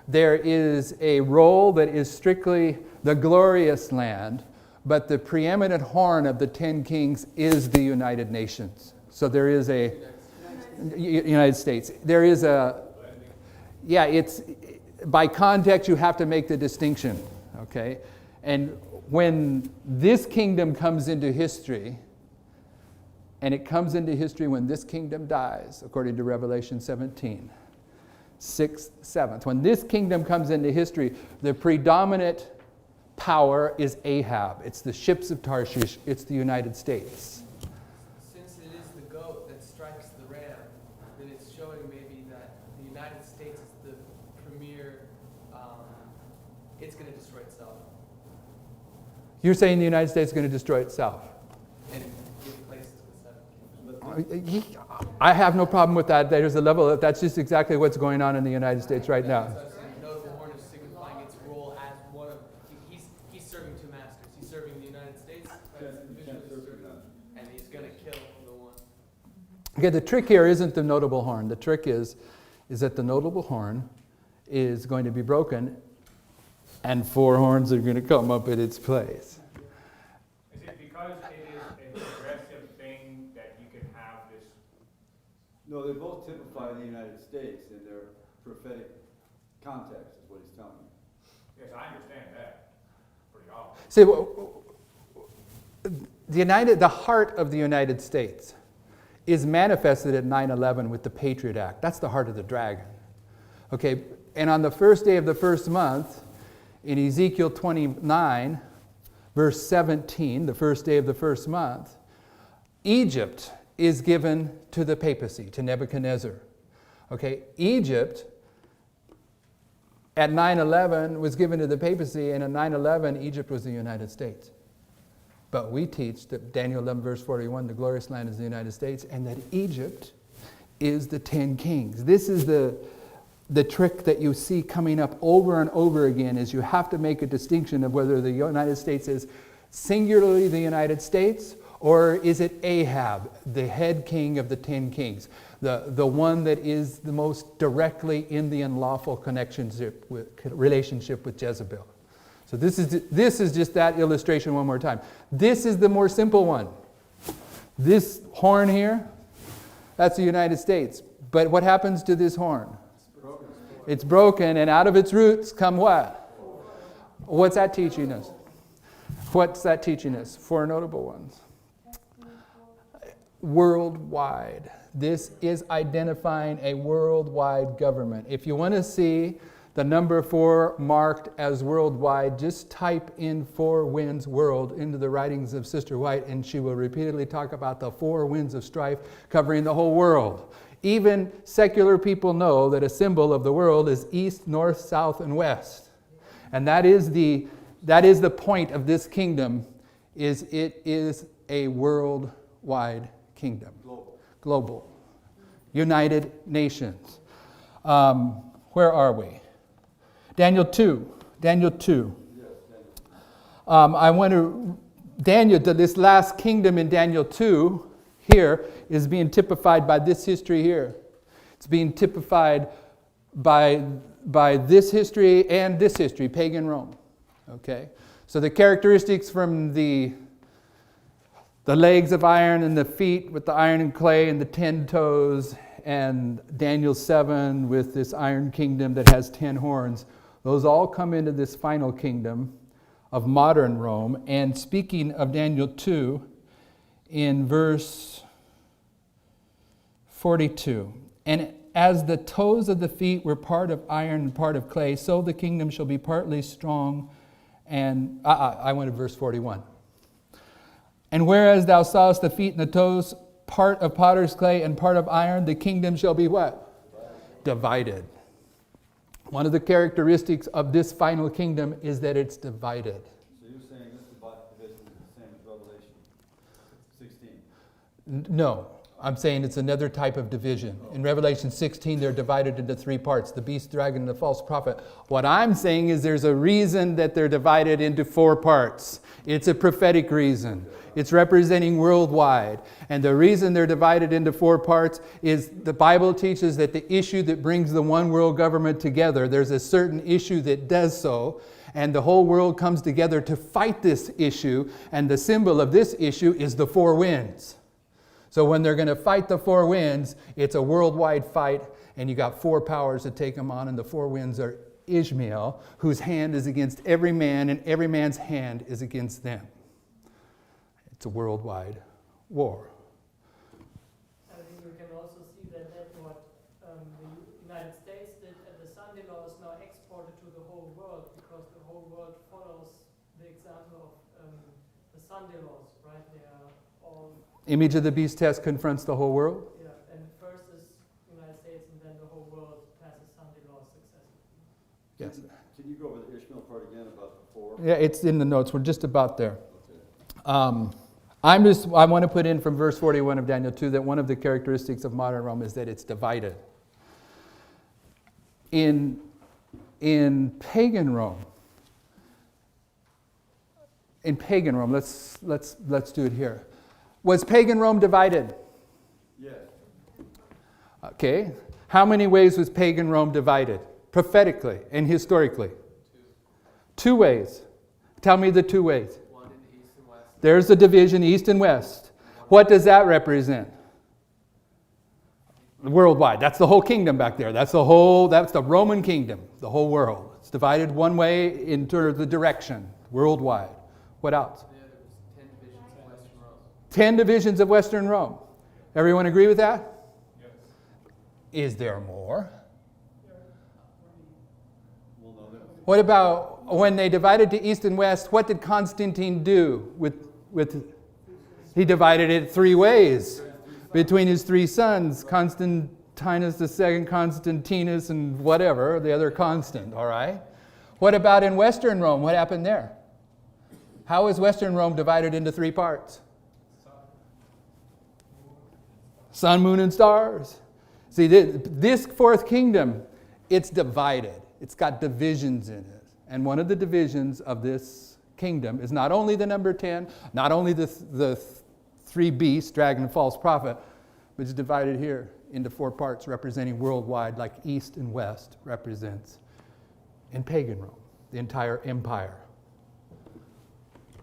There is a role that is strictly the glorious land, but the preeminent horn of the 10 kings is the United Nations. So there is a United States. There is a, yeah, it's, by context you have to make the distinction, okay? And when this kingdom comes into history, And it comes into history when this kingdom dies, according to Revelation 17. 6th, 7th. When this kingdom comes into history, the predominant power is Ahab. It's the ships of Tarshish. It's the United States. Since it is the goat that strikes the ram, then it's showing maybe that the United States is the premier, it's going to destroy itself. You're saying the United States is going to destroy itself? And give places with seven kingdoms. I have no problem with that. There's a level of, that's just exactly what's going on in the United States right now. So the notable horn is signifying its role as one of, he's serving two masters. He's serving the United States, and he's going to kill the one. Okay, the trick here isn't the notable horn. The trick is that the notable horn is going to be broken and 4 horns are going to come up in its place. Is it because it is a progressive thing that you can have this? No, they both typify the United States in their prophetic context, is what he's telling you. Yes, I understand that. Pretty obvious. See, the heart of the United States is manifested at 9/11 with the Patriot Act. That's the heart of the dragon. Okay, and on the first day of the first month, in Ezekiel 29, verse 17, the first day of the first month, Egypt is given to the papacy, to Nebuchadnezzar. Okay, Egypt at 9/11 was given to the papacy, and at 9/11, Egypt was the United States. But we teach that Daniel 11, verse 41, the glorious land is the United States, and that Egypt is the 10 kings. This is the trick that you see coming up over and over again, is you have to make a distinction of whether the United States is singularly the United States, or is it Ahab, the head king of the 10 kings, the one that is the most directly in the unlawful relationship with Jezebel. So this is just that illustration one more time. This is the more simple one. This horn here, that's the United States. But what happens to this horn? It's broken, and out of its roots come what? What's that teaching us? What's that teaching us? 4 notable ones. Worldwide. This is identifying a worldwide government. If you want to see the number 4 marked as worldwide, just type in 4 winds world into the writings of Sister White, and she will repeatedly talk about the 4 winds of strife covering the whole world. Even secular people know that a symbol of the world is east, north, south, and west. And that is the point of this kingdom, is it is a worldwide kingdom. Global. United Nations. Where are we? Daniel 2. This last kingdom in Daniel 2 here is being typified by this history here. It's being typified by this history and this history, pagan Rome. Okay? So the characteristics from the legs of iron and the feet with the iron and clay and the 10 toes, and Daniel 7 with this iron kingdom that has 10 horns, those all come into this final kingdom of modern Rome. And speaking of Daniel 2, in verse 42, and as the toes of the feet were part of iron and part of clay, so the kingdom shall be partly strong and... I went to verse 41. And whereas thou sawest the feet and the toes, part of potter's clay and part of iron, the kingdom shall be what? Divided. One of the characteristics of this final kingdom is that it's divided. So you're saying this division is the same as Revelation 16? No, I'm saying it's another type of division. In Revelation 16, they're divided into 3 parts, the beast, dragon, and the false prophet. What I'm saying is there's a reason that they're divided into 4 parts. It's a prophetic reason. It's representing worldwide. And the reason they're divided into 4 parts is the Bible teaches that the issue that brings the one world government together, there's a certain issue that does so, and the whole world comes together to fight this issue, and the symbol of this issue is the 4 winds. So when they're going to fight the 4 winds, it's a worldwide fight, and you got 4 powers that take them on, and the 4 winds are Ishmael, whose hand is against every man, and every man's hand is against them. It's a worldwide war. Sunday law is now exported to the whole world because the whole world follows the example of the Sunday laws, right? They are all, Image of the beast test confronts the whole world. yeah, and first is United States and then the whole world passes Sunday laws successively. Yes. Can you go over the Ishmael part again about the 4? Yeah, it's in the notes. We're just about there. Okay. I want to put in from verse 41 of Daniel 2 that one of the characteristics of modern Rome is that it's divided. In pagan Rome, let's do it here. Was pagan Rome divided? Yes. Okay. How many ways was pagan Rome divided? Prophetically and historically? 2 ways. Tell me the 2 ways. One in the east and west. There's the division, east and west. What does that represent? Worldwide. That's the whole kingdom back there. That's the Roman kingdom, the whole world. It's divided one way in terms of the direction, worldwide. What else? Yeah, there was 10 divisions of Western Rome. 10 divisions of Western Rome. Everyone agree with that? Yes. Is there more? Well, no, no. What about when they divided to east and west, what did Constantine do with he divided it 3 ways between his 3 sons, Constantinus II, Constantinus, and whatever, the other Constant, all right? What about in Western Rome? What happened there? How is Western Rome divided into 3 parts? Sun, moon, and stars. See, this 4th kingdom, it's divided. It's got divisions in it. And one of the divisions of this kingdom is not only the number 10, not only the 3 beasts, dragon and false prophet, but it's divided here into 4 parts representing worldwide, like east and west represents in pagan Rome, the entire empire.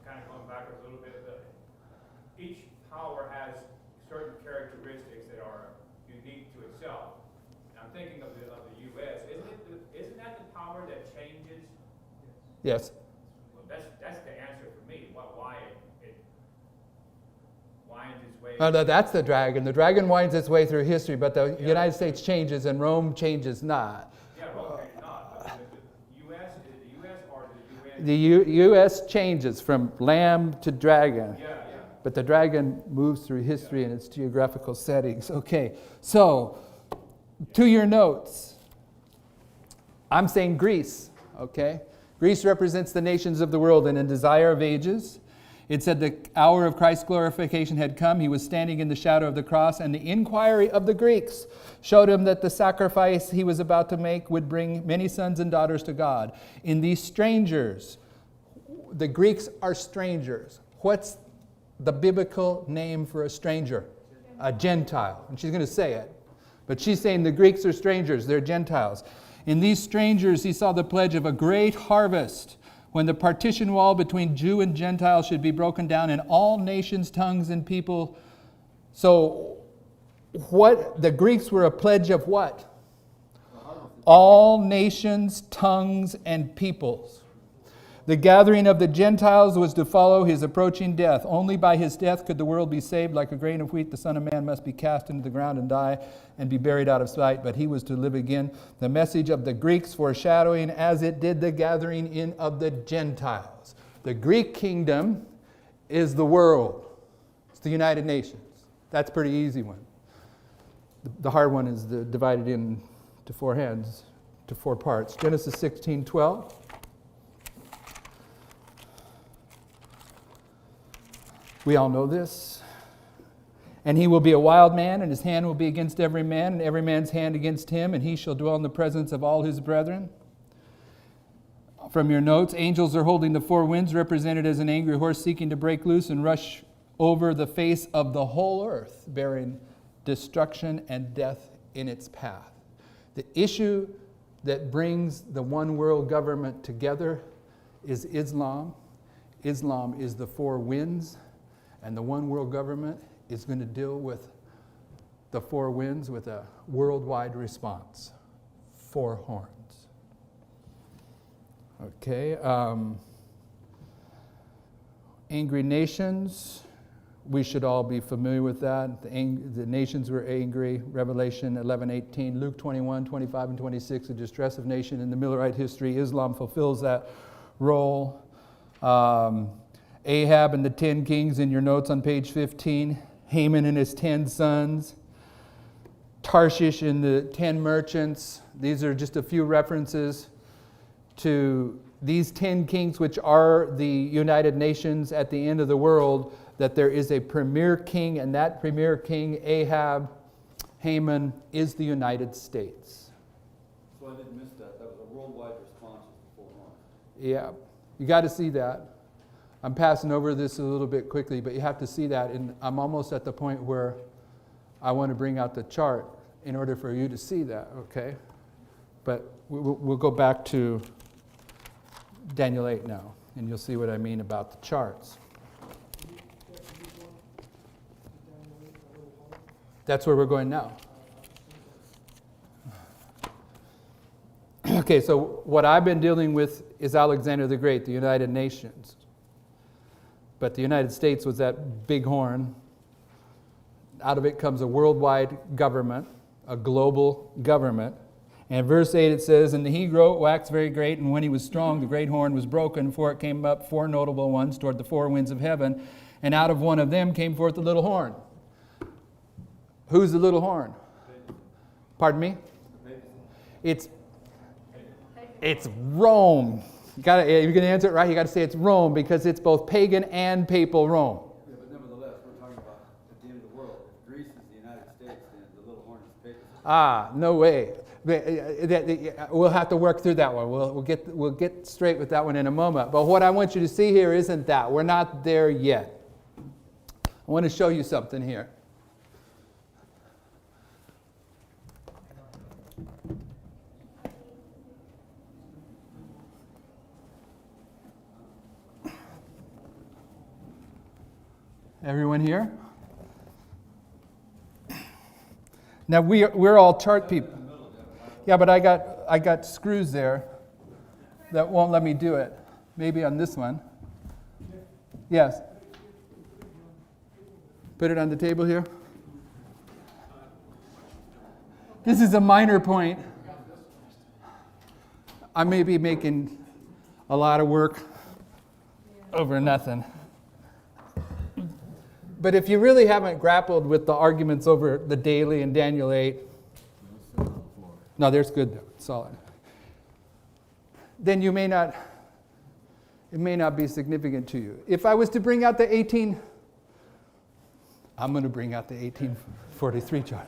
Kind of going backwards a little bit, each power has certain characteristics that are unique to itself. And I'm thinking of the U.S. Isn't that the power that changes? Yes. Well, that's the answer for me. Why it winds its way. That's the dragon. The dragon winds its way through history, but the United States changes and Rome changes not. Yeah, Rome changes not. But the U.S. is it the U.S. or the U.N.? The U.S. changes from lamb to dragon. Yeah. But the dragon moves through history and its geographical settings. Okay, so to your notes, I'm saying Greece, okay? Greece represents the nations of the world and a desire of ages. It said the hour of Christ's glorification had come. He was standing in the shadow of the cross, and the inquiry of the Greeks showed him that the sacrifice he was about to make would bring many sons and daughters to God. In these strangers, the Greeks are strangers. What's the biblical name for a stranger? A Gentile. And she's going to say it. But she's saying the Greeks are strangers. They're Gentiles. In these strangers, he saw the pledge of a great harvest, when the partition wall between Jew and Gentile should be broken down, and all nations, tongues, and people. So, what the Greeks were a pledge of what? All nations, tongues, and peoples. The gathering of the Gentiles was to follow his approaching death. Only by his death could the world be saved. Like a grain of wheat, the Son of Man must be cast into the ground and die and be buried out of sight, but he was to live again. The message of the Greeks foreshadowing as it did the gathering in of the Gentiles. The Greek kingdom is the world. It's the United Nations. That's a pretty easy one. The hard one is divided into 4 hands, to 4 parts. Genesis 16:12. We all know this. And he will be a wild man, and his hand will be against every man, and every man's hand against him, and he shall dwell in the presence of all his brethren. From your notes, angels are holding the 4 winds, represented as an angry horse seeking to break loose and rush over the face of the whole earth, bearing destruction and death in its path. The issue that brings the one world government together is Islam. Islam is the 4 winds. And the one world government is going to deal with the 4 winds with a worldwide response. 4 horns. Okay. Angry nations. we should all be familiar with that. The nations were angry. Revelation 11:18, Luke 21:25 and 26, the distress of nation in the Millerite history. Islam fulfills that role. Ahab and the 10 kings in your notes on page 15. Haman and his 10 sons. Tarshish and the 10 merchants. These are just a few references to these 10 kings, which are the United Nations at the end of the world, that there is a premier king, and that premier king, Ahab, Haman, is the United States. So I didn't miss that. That was a worldwide response to the full horn. Yeah, you got to see that. I'm passing over this a little bit quickly, but you have to see that, and I'm almost at the point where I want to bring out the chart in order for you to see that, okay? But we'll go back to Daniel 8 now, and you'll see what I mean about the charts. That's where we're going now. Okay, so what I've been dealing with is Alexander the Great, the United Nations. But the United States was that big horn. Out of it comes a worldwide government, a global government. And verse 8 it says, "And he waxed very great, and when he was strong, the great horn was broken, for it came up 4 notable ones toward the 4 winds of heaven, and out of one of them came forth the little horn." Who's the little horn? Pardon me? It's Rome. If you're going to answer it right, you got to say it's Rome, because it's both pagan and papal Rome. Yeah, but nevertheless, we're talking about at the end of the world. If Greece is the United States, then the little horn is pagan. Ah, no way. We'll have to work through that one. We'll get straight with that one in a moment. But what I want you to see here isn't that. We're not there yet. I want to show you something here. Everyone here? Now we're all chart people. Yeah, but I got screws there that won't let me do it. Maybe on this one. Yes. Put it on the table here. This is a minor point. I may be making a lot of work over nothing. But if you really haven't grappled with the arguments over the daily in Daniel 8, no, there's good though, solid. Then it may not be significant to you. If I was to bring out I'm going to bring out the 1843 chart.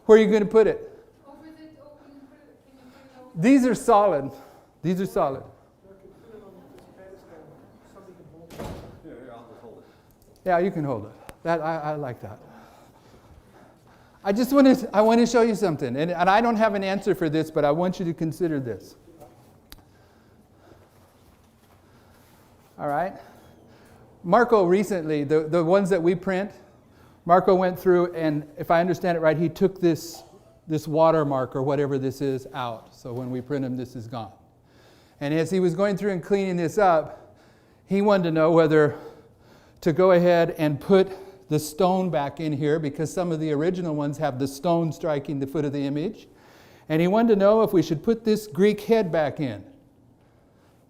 Where are you going to put it? These are solid. These are solid. Yeah, you can hold it. That I like that. I want to show you something, and I don't have an answer for this, but I want you to consider this. All right? Marco recently, the ones that we print, Marco went through, and if I understand it right, he took this watermark or whatever this is out. So when we print them, this is gone. And as he was going through and cleaning this up, he wanted to know whether to go ahead and put the stone back in here, because some of the original ones have the stone striking the foot of the image. And he wanted to know if we should put this Greek head back in.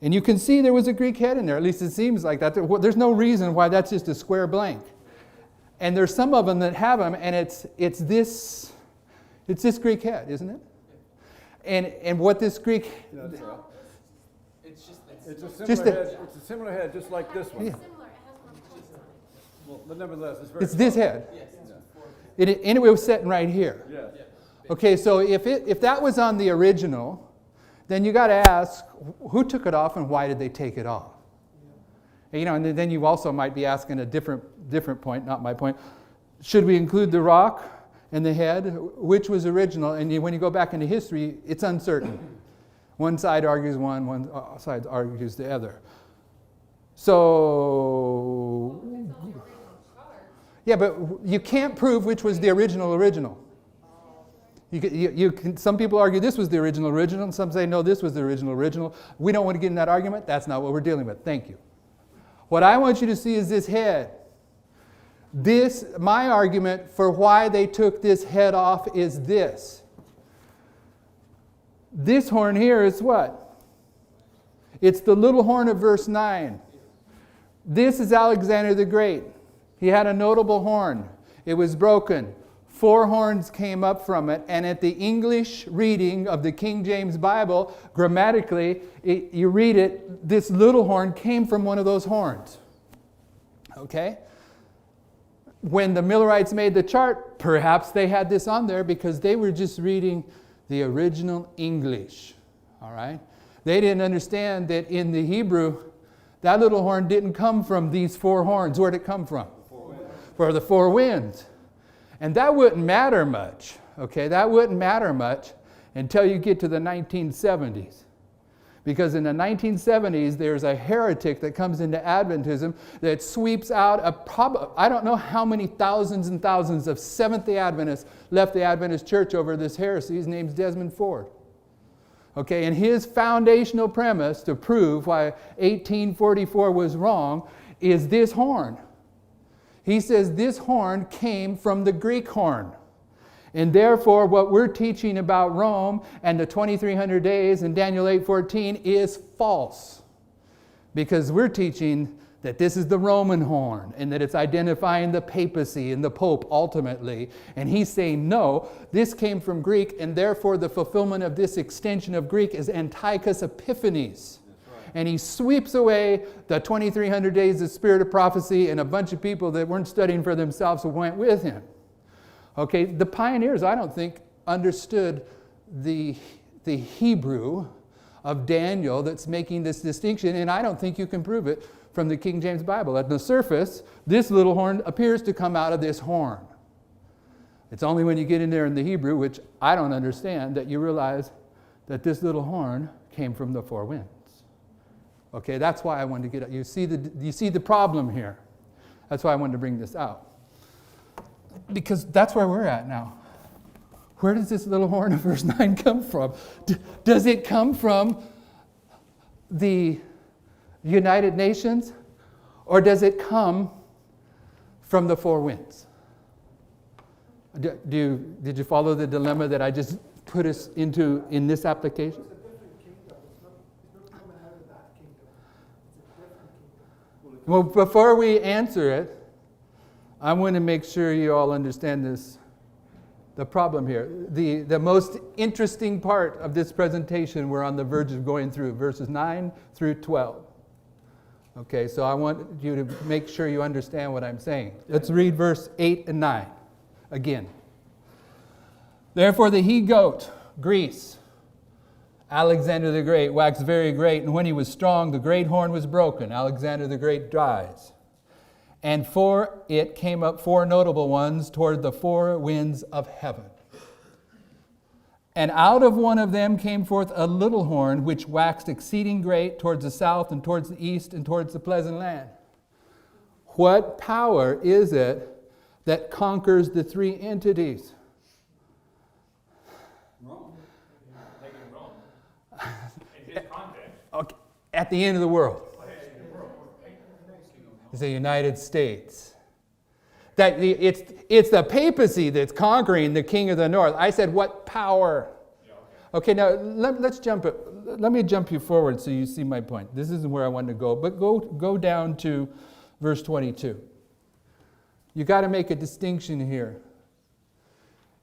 And you can see there was a Greek head in there, at least it seems like that. There's no reason why that's just a square blank. And there's some of them that have them, and it's this Greek head, isn't it? And what this Greek... It's a similar head, just like this one. Yeah. Well, but nevertheless, it's very It's this close. head. And it was sitting right here. Yes. Okay, so if that was on the original, then you got to ask, who took it off and why did they take it off? And, and then you also might be asking a different point, not my point. Should we include the rock and the head? Which was original? And when you go back into history, it's uncertain. One side argues one side argues the other. So, yeah, but you can't prove which was the original. You can, some people argue this was the original, and some say, no, this was the original. We don't want to get in that argument. That's not what we're dealing with. Thank you. What I want you to see is this head. My argument for why they took this head off is this. This horn here is what? It's the little horn of verse 9. This is Alexander the Great. He had a notable horn. It was broken. 4 horns came up from it, and at the English reading of the King James Bible, grammatically, you read it, this little horn came from one of those horns. Okay? When the Millerites made the chart, perhaps they had this on there because they were just reading the original English. All right? They didn't understand that in the Hebrew, that little horn didn't come from these 4 horns. Where did it come from? For the 4 winds. And that wouldn't matter much, okay? That wouldn't matter much until you get to the 1970s. Because in the 1970s, there's a heretic that comes into Adventism that sweeps out I don't know how many thousands and thousands of Seventh-day Adventists left the Adventist church over this heresy. His name's Desmond Ford. Okay, and his foundational premise to prove why 1844 was wrong is this horn. He says this horn came from the Greek horn. And therefore, what we're teaching about Rome and the 2300 days in Daniel 8:14 is false. Because we're teaching that this is the Roman horn and that it's identifying the papacy and the Pope ultimately. And he's saying, no, this came from Greek, and therefore the fulfillment of this extension of Greek is Antiochus Epiphanes. And he sweeps away the 2300 days of spirit of prophecy and a bunch of people that weren't studying for themselves who went with him. Okay, the pioneers, I don't think, understood the Hebrew of Daniel that's making this distinction, and I don't think you can prove it from the King James Bible. At the surface, this little horn appears to come out of this horn. It's only when you get in there in the Hebrew, which I don't understand, that you realize that this little horn came from the 4 winds. Okay, that's why I wanted to get it. You see the problem here. That's why I wanted to bring this out. Because that's where we're at now. Where does this little horn of verse 9 come from? Does it come from the United Nations, or does it come from the 4 winds? Did you follow the dilemma that I just put us into in this application? Well, before we answer it, I want to make sure you all understand the problem here. The most interesting part of this presentation we're on the verge of going through, verses 9 through 12. Okay, so I want you to make sure you understand what I'm saying. Let's read verse 8 and 9 again. Therefore the he-goat, Greece, Alexander the Great, waxed very great, and when he was strong, the great horn was broken. Alexander the Great dies. And for it came up 4 notable ones toward the 4 winds of heaven. And out of one of them came forth a little horn, which waxed exceeding great towards the south and towards the east and towards the pleasant land. What power is it that conquers the 3 entities? Wrong. Taking Rome. In his context. Okay, at the end of the world. It's the United States. It's the papacy that's conquering the king of the north. I said, what power? Okay, now let's jump it. Let me jump you forward so you see my point. This isn't where I wanted to go, but go down to verse 22. You got to make a distinction here.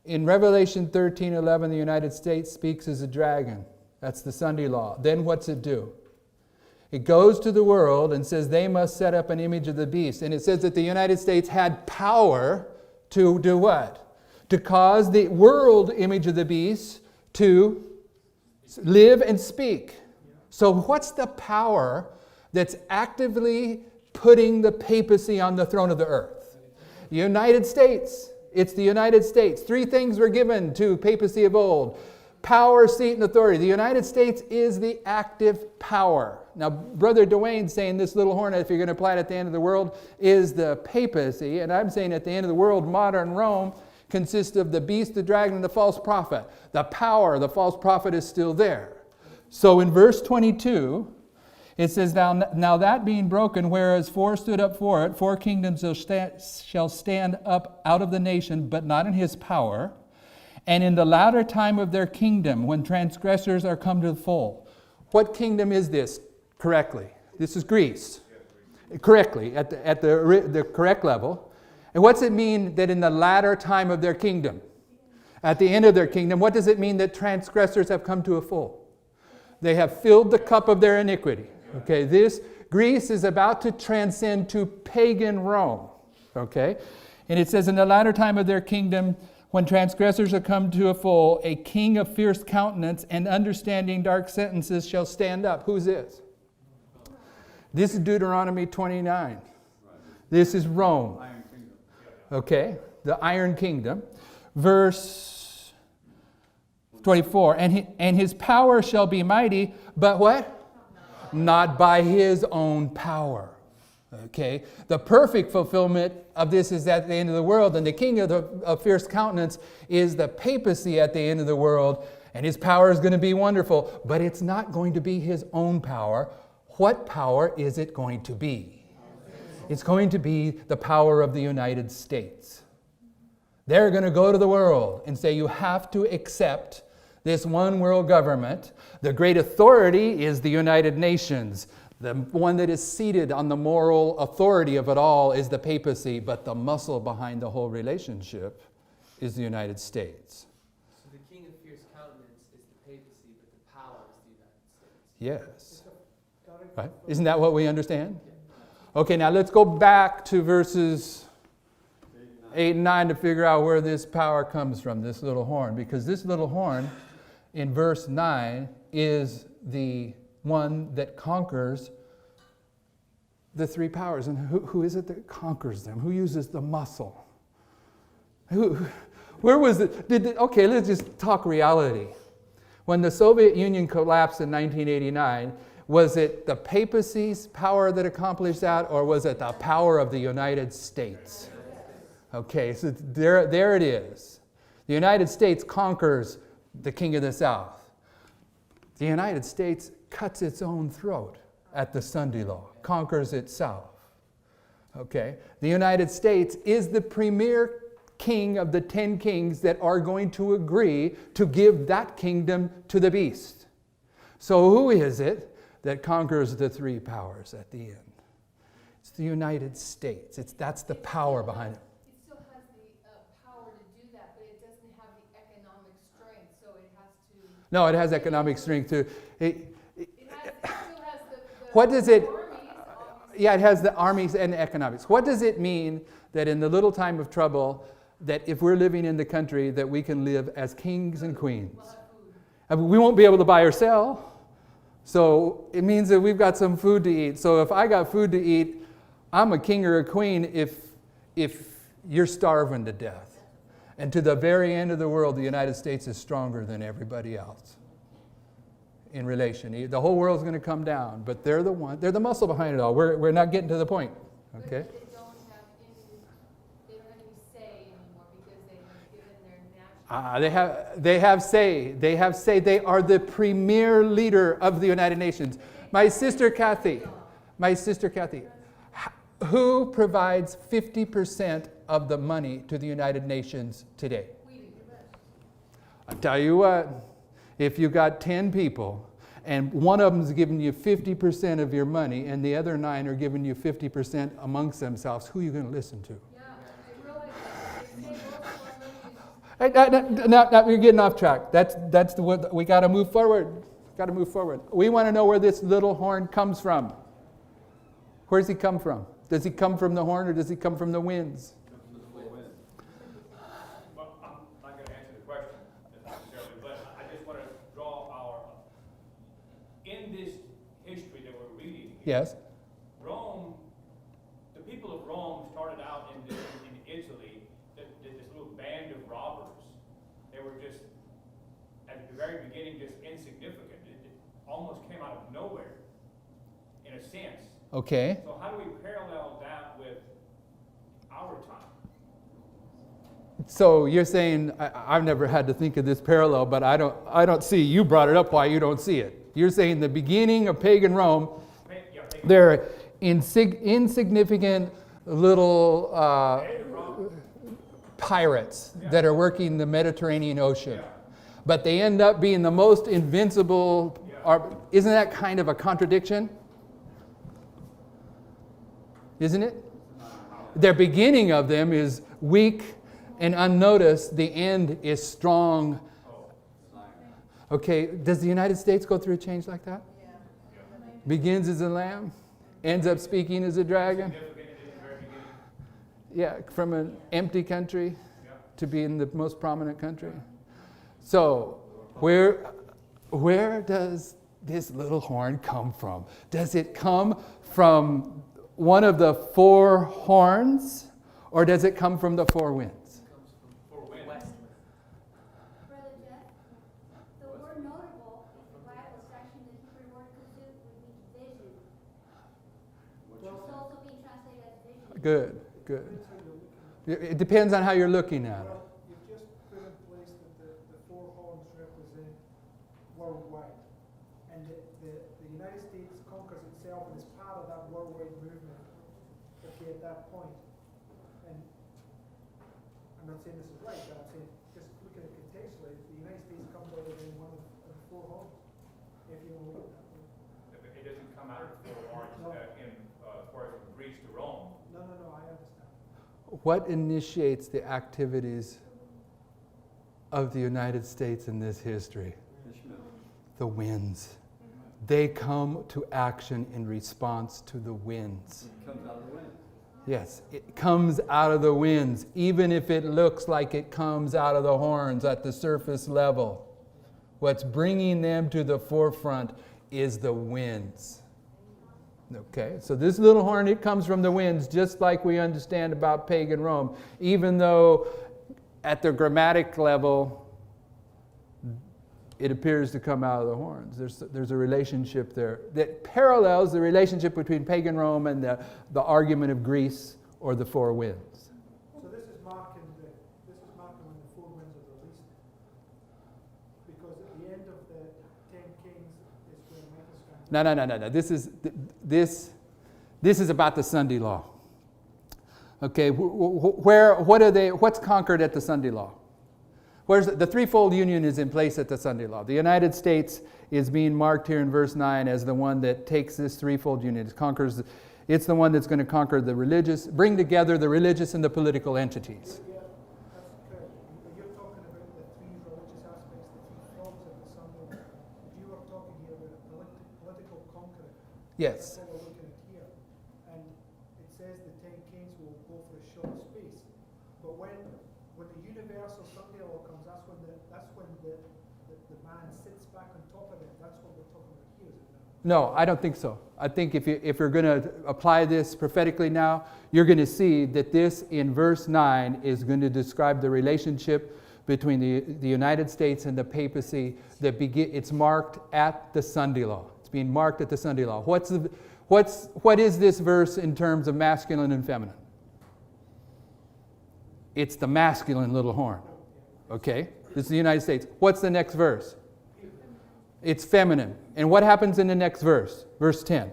In Revelation 13:11, the United States speaks as a dragon. That's the Sunday law. Then what's it do? It goes to the world and says they must set up an image of the beast. And it says that the United States had power to do what? To cause the world image of the beast to live and speak. So what's the power that's actively putting the papacy on the throne of the earth? The United States. It's the United States. 3 things were given to papacy of old. Power, seat, and authority. The United States is the active power. Now, Brother Dwayne's saying this little horn, if you're going to apply it at the end of the world, is the papacy. And I'm saying at the end of the world, modern Rome consists of the beast, the dragon, and the false prophet. The power, the false prophet is still there. So in verse 22, It says, now that being broken, whereas 4 stood up for it, 4 kingdoms shall stand up out of the nation, but not in his power. And in the latter time of their kingdom, when transgressors are come to the full. What kingdom is this correctly? This is Greece. Correctly, at the correct level. And what's it mean that in the latter time of their kingdom? At the end of their kingdom, what does it mean that transgressors have come to a full? They have filled the cup of their iniquity. Okay, this Greece is about to transcend to pagan Rome. Okay, and it says, in the latter time of their kingdom, when transgressors have come to a full, a king of fierce countenance and understanding dark sentences shall stand up. Who's this? This is Deuteronomy 29. This is Rome. Iron Kingdom. Okay, the Iron Kingdom. Verse 24, and his power shall be mighty, but what? Not by his own power. Okay, the perfect fulfillment of this is at the end of the world, and the king of fierce countenance is the papacy at the end of the world, and his power is going to be wonderful, but it's not going to be his own power. What power is it going to be? It's going to be the power of the United States. They're going to go to the world and say, you have to accept this one world government. The great authority is the United Nations. The one that is seated on the moral authority of it all is the papacy, but the muscle behind the whole relationship is the United States. So the king of fierce countenance is the papacy, but the power is the United States. Yes. Right? Isn't that what we understand? Okay, now let's go back to verses 8 and 9 to figure out where this power comes from, this little horn. Because this little horn in verse 9 is the one that conquers the 3 powers. And who is it that conquers them? Who uses the muscle? Where was it? Okay, let's just talk reality. When the Soviet Union collapsed in 1989, was it the papacy's power that accomplished that, or was it the power of the United States? Okay, so there it is. The United States conquers the king of the South. The United States cuts its own throat at the Sunday law, conquers itself. Okay, the United States is the premier king of the 10 kings that are going to agree to give that kingdom to the beast. So who is it that conquers the 3 powers at the end? It's the United States. That's the power behind it. It still has the power to do that, but it doesn't have the economic strength, so it has to. No, it has economic strength too. It still has the What does it? armies, obviously. Yeah, it has the armies and economics. What does it mean that in the little time of trouble, that if we're living in the country, that we can live as kings and queens? We'll have food. I mean, we won't be able to buy or sell. So it means that we've got some food to eat. So if I got food to eat, I'm a king or a queen if you're starving to death. And to the very end of the world, the United States is stronger than everybody else in relation. The whole world's going to come down, but they're the muscle behind it all. We're not getting to the point. But Okay? they don't have any say anymore because they have given their national. They have say. They have say. They are the premier leader of the United Nations. My sister Kathy, who provides 50% of the money to the United Nations today? We do. I'll tell you what, if you got 10 people and one of them's giving you 50% of your money and the other 9 are giving you 50% amongst themselves, who are you going to listen to? Yeah, I realize that. They say most of our money is. Now, we're getting off track. That's the word. We got to move forward. Got to move forward. We want to know where this little horn comes from. Where does he come from? Does he come from the horn or does he come from the winds? Well, I'm not going to answer the question necessarily, but I just want to draw in this history that we're reading here, Yes. Rome, the people of Rome started out in Italy, this little band of robbers. They were just, at the very beginning, just insignificant. It almost came out of nowhere, in a sense. Okay. So how do we parallel that with our time? So you're saying I've never had to think of this parallel, but I don't see. You brought it up. Why you don't see it? You're saying the beginning of pagan Rome. They're insignificant little pirates that are working the Mediterranean Ocean. But they end up being the most invincible. Isn't that kind of a contradiction? Isn't it? The beginning of them is weak and unnoticed. The end is strong. Okay, does the United States go through a change like that? Yeah. Begins as a lamb, ends up speaking as a dragon. Yeah, from an empty country to being the most prominent country. So, where does this little horn come from? Does it come from one of the four horns, or does it come from the four winds? West. Brother Jeff, the word notable in the Bible is actually the Hebrew word kazoo, which means vision. It's also being translated as vision. Good, good. It depends on how you're looking at it. Well, you've just put in place that the four horns represent worldwide. And the United States conquers itself and is part of that worldwide movement, okay, at that point. And I'm not saying this is right, but I'm saying, just looking at it contextually, the United States comes out of one of the four horns, if you want to look at that way. It doesn't come out of the four horns No. as far as from Greece to Rome. No, I understand. What initiates the activities of the United States in this history? The winds. They come to action in response to the winds. It comes out of the wind. Yes, it comes out of the winds, even if it looks like it comes out of the horns at the surface level. What's bringing them to the forefront is the winds. Okay, so this little horn, it comes from the winds, just like we understand about pagan Rome, even though at the grammatic level, it appears to come out of the horns. There's a relationship there that parallels the relationship between pagan Rome and the argument of Greece or the four winds. So this is marking when the four winds are released. Because at the end of the 10 kings is when Michael's coming. No. This is about the Sunday law. Okay, what's conquered at the Sunday law? Where's the threefold union is in place at the Sunday law. The United States is being marked here in verse 9 as the one that takes this threefold union. It's the one that's going to conquer the religious, bring together the religious and the political entities. Yeah, that's correct. You're talking about the three religious aspects, the three frogs of the Sunday. But you are talking here about political conquering. Yes. That's what we're looking at here. And it says the 10 kings will go for a short space. But when the universal Sunday law comes, that's when the man sits back on top of it. That's what we're talking about here, is it not? No, I don't think so. I think if you're going to apply this prophetically now, you're going to see that this in verse 9 is going to describe the relationship between the United States and the papacy. It's marked at the Sunday law. It's being marked at the Sunday law. What is this verse in terms of masculine and feminine? It's the masculine little horn. Okay? This is the United States. What's the next verse? It's feminine. And what happens in the next verse? Verse 10.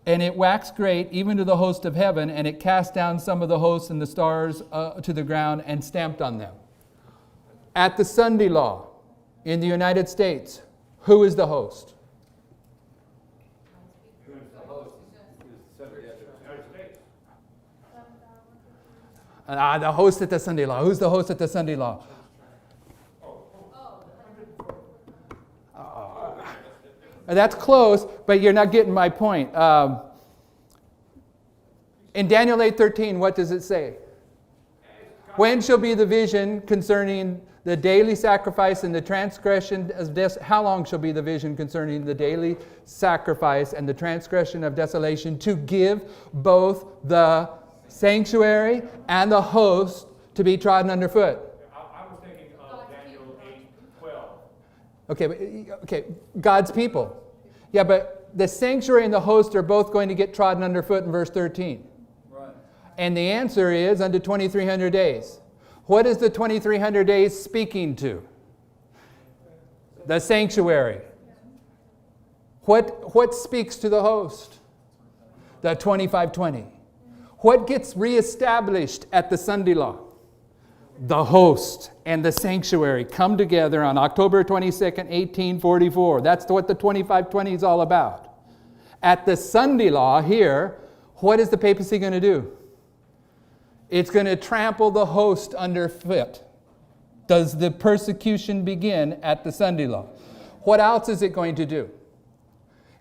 And it waxed great even to the host of heaven, and it cast down some of the hosts and the stars to the ground and stamped on them. At the Sunday law in the United States, who is the host? The host at the Sunday law. Who's the host at the Sunday law? That's close, but you're not getting my point. In Daniel 8:13, what does it say? When shall be the vision concerning the daily sacrifice and the transgression of how long shall be the vision concerning the daily sacrifice and the transgression of desolation, to give both the sanctuary and the host to be trodden underfoot? I was thinking of Daniel 8:12. Okay, God's people. Yeah, but the sanctuary and the host are both going to get trodden underfoot in verse 13. Right. And the answer is unto 2,300 days. What is the 2,300 days speaking to? The sanctuary. What speaks to the host? The 2520. What gets reestablished at the Sunday law? The host and the sanctuary come together on October 22nd, 1844. That's what the 2520 is all about. At the Sunday law here, what is the papacy going to do? It's going to trample the host underfoot. Does the persecution begin at the Sunday law? What else is it going to do?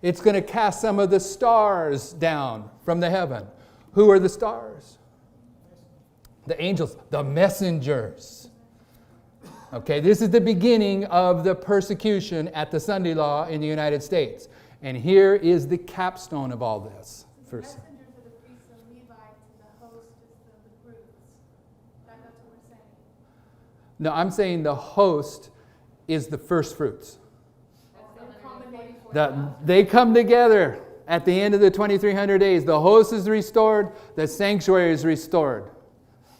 It's going to cast some of the stars down from the heaven. Who are the stars? The angels, the messengers. Okay, this is the beginning of the persecution at the Sunday law in the United States. And here is the capstone of all this. First. Messengers are the priests and Levites, and the host is the brutes. That's what we're saying. No, I'm saying the host is the first fruits. They come together at the end of the 2300 days. The host is restored, the sanctuary is restored.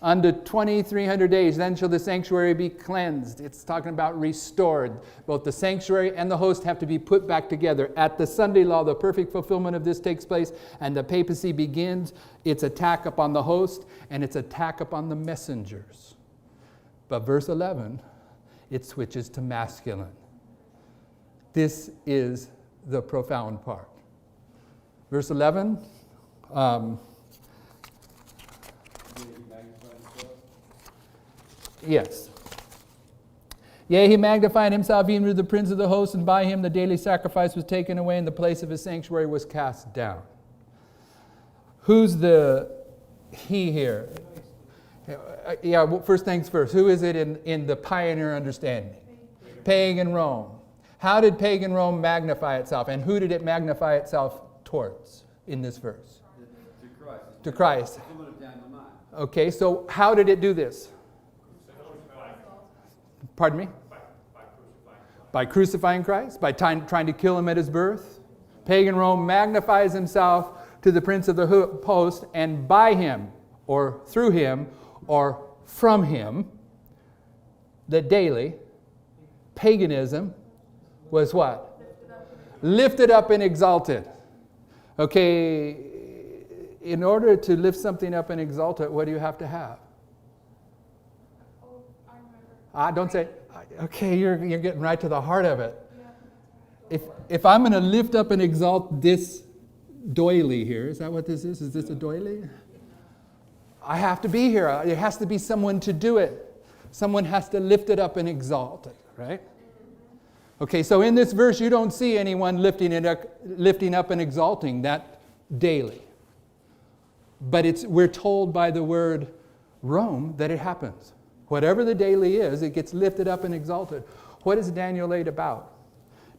Unto 2300 days, then shall the sanctuary be cleansed. It's talking about restored. Both the sanctuary and the host have to be put back together. At the Sunday law, the perfect fulfillment of this takes place, and the papacy begins its attack upon the host and its attack upon the messengers. But verse 11, it switches to masculine. This is the profound part. Verse 11, yes. Yea, he magnified himself even to the prince of the host, and by him the daily sacrifice was taken away, and the place of his sanctuary was cast down. Who's the he here? Yeah, well, first things first. Who is it in the pioneer understanding? Pagan Rome. How did pagan Rome magnify itself, and who did it magnify itself towards in this verse? To Christ. To Christ. Fulfillment of Daniel 9. Okay, so how did it do this? Pardon me? By crucifying Christ? By trying to kill him at his birth? Pagan Rome magnifies himself to the prince of the host, and by him, or through him, or from him, the daily paganism was what? Lifted up and exalted. Okay, in order to lift something up and exalt it, what do you have to have? Oh, I remember. Don't say, okay, you're getting right to the heart of it. If I'm going to lift up and exalt this doily here, is that what this is? Is this a doily? I have to be here. There has to be someone to do it. Someone has to lift it up and exalt it, right? Okay, so in this verse, you don't see anyone lifting up and exalting that daily. But we're told by the word Rome that it happens. Whatever the daily is, it gets lifted up and exalted. What is Daniel 8 about?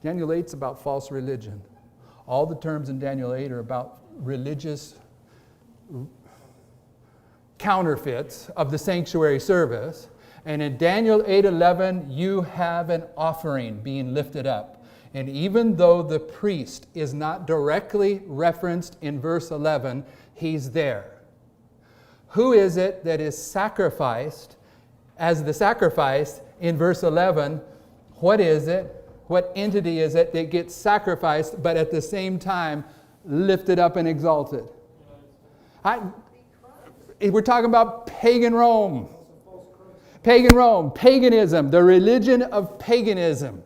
Daniel 8's about false religion. All the terms in Daniel 8 are about religious counterfeits of the sanctuary service. And in Daniel 8:11, you have an offering being lifted up. And even though the priest is not directly referenced in verse 11, he's there. Who is it that is sacrificed as the sacrifice in verse 11? What is it? What entity is it that gets sacrificed but at the same time lifted up and exalted? We're talking about pagan Rome. Pagan Rome, paganism, the religion of paganism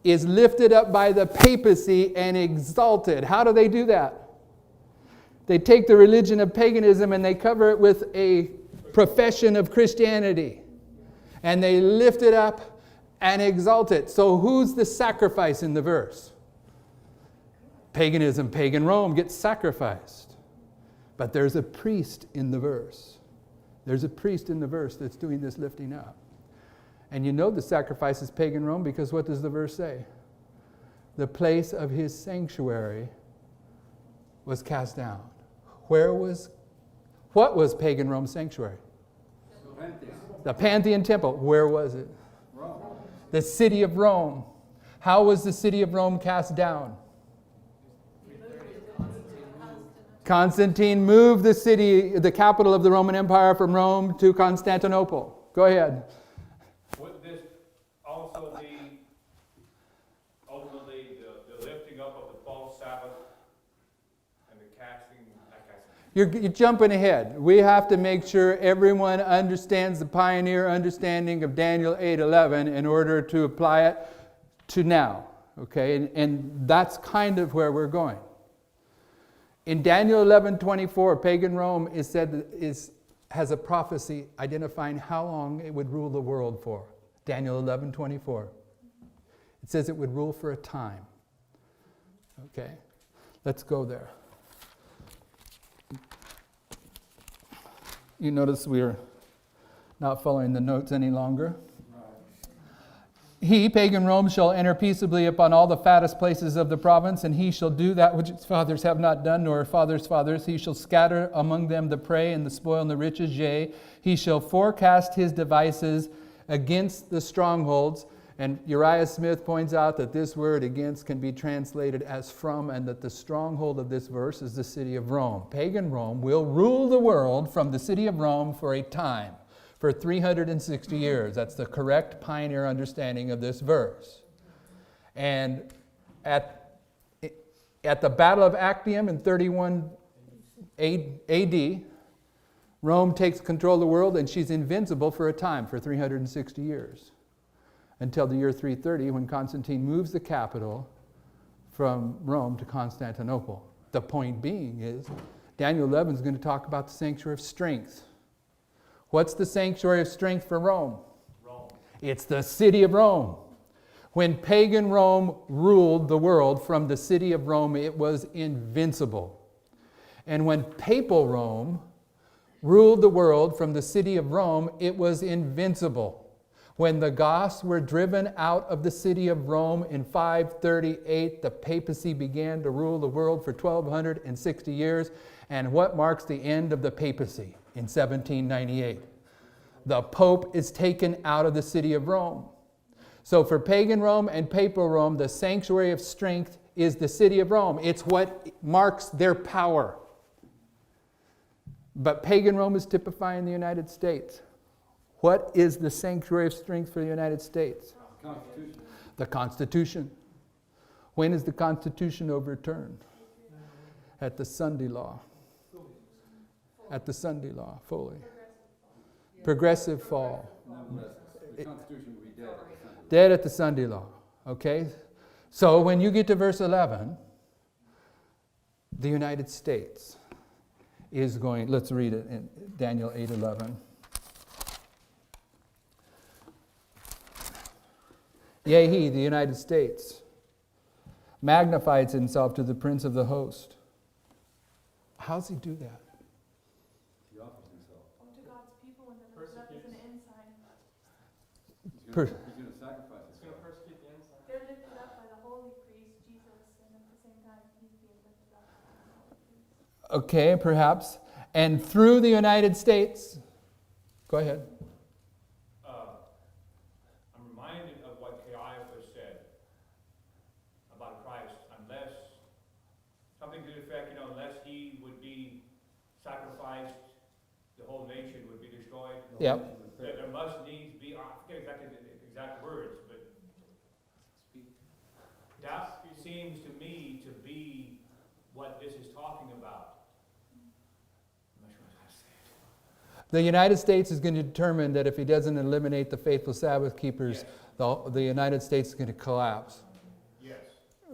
is lifted up by the papacy and exalted. How do they do that? They take the religion of paganism and they cover it with a profession of Christianity. And they lift it up and exalt it. So who's the sacrifice in the verse? Paganism, pagan Rome gets sacrificed. But there's a priest in the verse. There's a priest in the verse that's doing this lifting up. And you know the sacrifice is pagan Rome because what does the verse say? The place of his sanctuary was cast down. What was pagan Rome's sanctuary? The Pantheon Temple. Where was it? Rome. The city of Rome. How was the city of Rome cast down? Constantine moved the city, the capital of the Roman Empire, from Rome to Constantinople. Go ahead. Would this also be ultimately the lifting up of the false Sabbath and the casting. You're jumping ahead. We have to make sure everyone understands the pioneer understanding of Daniel 8:11 in order to apply it to now. Okay, and that's kind of where we're going. In Daniel 11:24, pagan Rome is said has a prophecy identifying how long it would rule the world for. Daniel 11:24. It says it would rule for a time. Okay, let's go there. You notice we're not following the notes any longer. He, pagan Rome, shall enter peaceably upon all the fattest places of the province, and he shall do that which its fathers have not done, nor fathers' fathers. He shall scatter among them the prey and the spoil and the riches. Yea, he shall forecast his devices against the strongholds. And Uriah Smith points out that this word against can be translated as from, and that the stronghold of this verse is the city of Rome. Pagan Rome will rule the world from the city of Rome for a time, for 360 years. That's the correct pioneer understanding of this verse. And at the Battle of Actium in 31 AD, Rome takes control of the world, and she's invincible for a time, for 360 years. Until the year 330, when Constantine moves the capital from Rome to Constantinople. The point being is, Daniel 11 is going to talk about the sanctuary of strength. What's the sanctuary of strength for Rome? Rome. It's the city of Rome. When pagan Rome ruled the world from the city of Rome, it was invincible. And when papal Rome ruled the world from the city of Rome, it was invincible. When the Goths were driven out of the city of Rome in 538, the papacy began to rule the world for 1260 years. And what marks the end of the papacy? In 1798. The Pope is taken out of the city of Rome. So for pagan Rome and papal Rome, the sanctuary of strength is the city of Rome. It's what marks their power. But pagan Rome is typifying the United States. What is the sanctuary of strength for the United States? Constitution. The Constitution. When is the Constitution overturned? At the Sunday Law. At the Sunday Law, fully. Progressive fall. The Constitution will be dead. Dead at the Sunday Law. Okay? So when you get to verse 11, the United States is going, let's read it in Daniel 8:11. Yea, he, the United States, magnifies himself to the prince of the host. How does he do that? He offers himself. Come to God's people and then there's nothing an ensign. He's going to sacrifice It's going to himself. persecute the ensign. They're lifted up by the holy priest, Jesus, and at the same time, he's being lifted up by the holy priest. Okay, perhaps. And through the United States, go ahead. I'm reminded of what Caiaphas said about Christ, unless, something to the effect, unless he would be sacrificed, the whole nation would be destroyed. Yep. There must needs be, I forget exactly the exact words, but that seems to me to be what this is talking about. I'm not sure how to say it. The United States is going to determine that if he doesn't eliminate the faithful Sabbath keepers, the United States is going to collapse. Yes.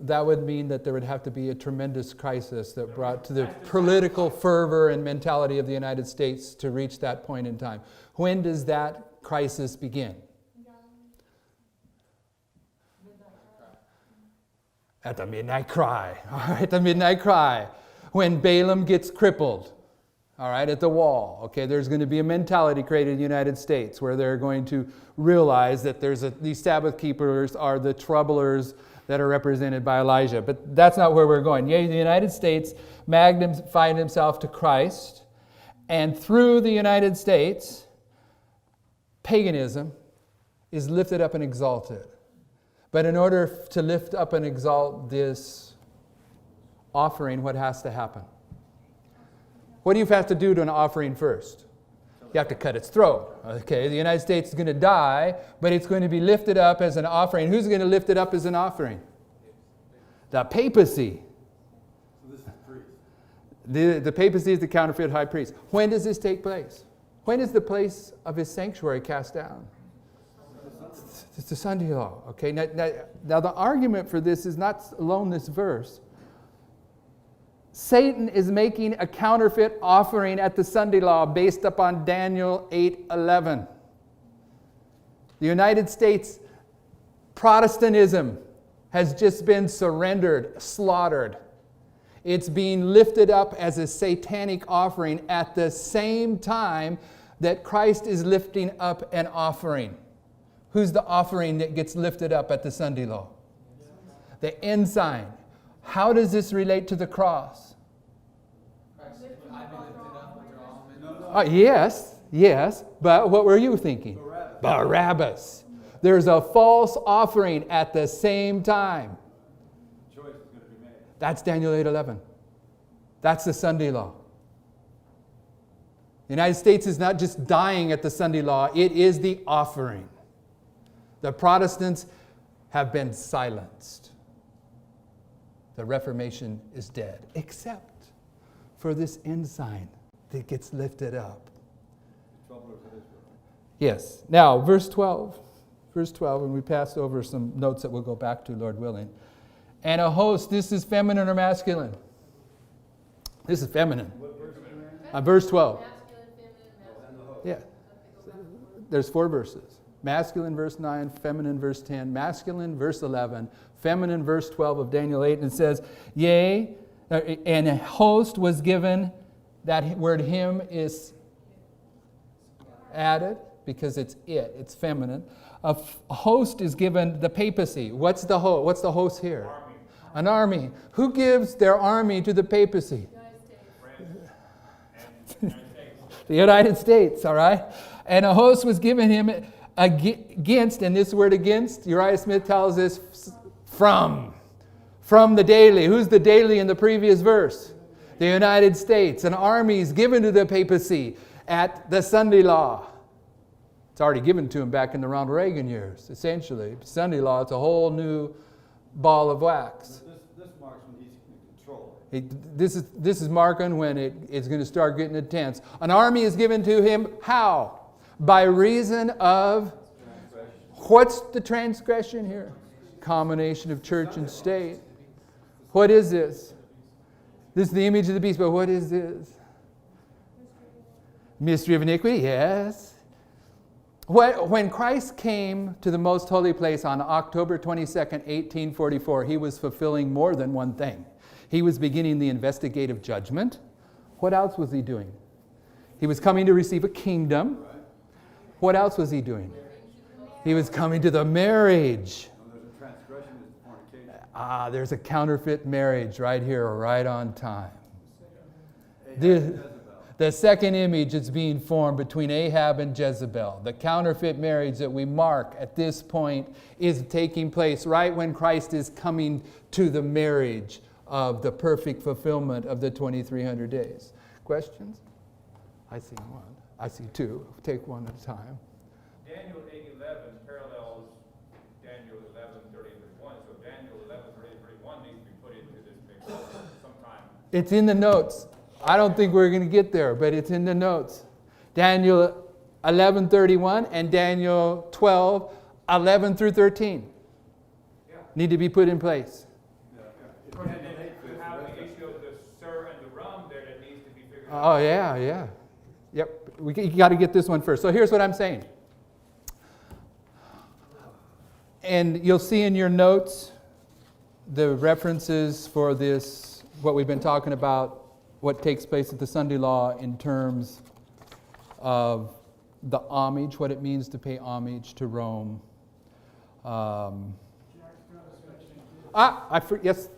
That would mean that there would have to be a tremendous crisis that brought to the political fervor and mentality of the United States to reach that point in time. When does that crisis begin? At the midnight cry. All right, the midnight cry. When Balaam gets crippled, all right, at the wall. Okay, there's going to be a mentality created in the United States where they're going to realize that these Sabbath keepers are the troublers that are represented by Elijah. But that's not where we're going. Yea, the United States magnified himself to Christ, and through the United States, paganism is lifted up and exalted. But in order to lift up and exalt this offering, what has to happen? What do you have to do to an offering first? You have to cut its throat. Okay, the United States is going to die, but it's going to be lifted up as an offering. Who's going to lift it up as an offering? The papacy. So this is priest. The papacy is the counterfeit high priest. When does this take place? When is the place of his sanctuary cast down? It's the Sunday law. Okay. Now the argument for this is not alone this verse. Satan is making a counterfeit offering at the Sunday law based upon Daniel 8:11. The United States Protestantism has just been surrendered, slaughtered. It's being lifted up as a satanic offering at the same time that Christ is lifting up an offering. Who's the offering that gets lifted up at the Sunday law? The ensign. How does this relate to the cross? I've been lifted up with your almond. Yes, but what were you thinking? Barabbas. There's a false offering at the same time. Choice is going to be made. That's Daniel 8:11. That's the Sunday law. The United States is not just dying at the Sunday law, it is the offering. The Protestants have been silenced. The Reformation is dead, except for this ensign that gets lifted up. Troublers of Israel. Yes. Now, verse 12. Verse 12, and we passed over some notes that we'll go back to, Lord willing. And a host, this is feminine or masculine? This is feminine. Verse 12. Masculine, feminine, masculine. Yeah. There's 4 verses. Masculine, verse 9, feminine, verse 10, masculine, verse 11, feminine, verse 12 of Daniel 8, and it says, yea, and a host was given, that word him is added, because it's feminine. A host is given the papacy. What's the host here? Army. An army. Who gives their army to the papacy? The United States, all right? And a host was given him against, and this word against, Uriah Smith tells us, from the daily. Who's the daily in the previous verse? The United States. An army is given to the papacy at the Sunday law. It's already given to him back in the Ronald Reagan years, essentially. Sunday law, it's a whole new ball of wax. This marks when he's in control. This is marking when it's going to start getting intense. An army is given to him, how? By reason of, what's the transgression here? Combination of church and state. What is this? This is the image of the beast, but what is this? Mystery of iniquity, yes. When Christ came to the most holy place on October 22nd, 1844, he was fulfilling more than one thing. He was beginning the investigative judgment. What else was he doing? He was coming to receive a kingdom. What else was he doing? He was coming to the marriage. There's a transgression, there's fornication. There's a counterfeit marriage right here, right on time. The second image is being formed between Ahab and Jezebel. The counterfeit marriage that we mark at this point is taking place right when Christ is coming to the marriage of the perfect fulfillment of the 2300 days. Questions? I see one. I see 2. Take one at a time. Daniel 8:11 parallels Daniel 11:30-31. So Daniel 11:30-31 needs to be put into this picture sometime. It's in the notes. I don't think we're going to get there, but it's in the notes. Daniel 11:31 and Daniel 12:11 through 13 need to be put in place. And then you have the issue of the sir and the rum there that needs to be figured out. Oh, yeah. Yep, you got to get this one first. So here's what I'm saying. And you'll see in your notes the references for this, what we've been talking about, what takes place at the Sunday law in terms of the homage, what it means to pay homage to Rome. Yes,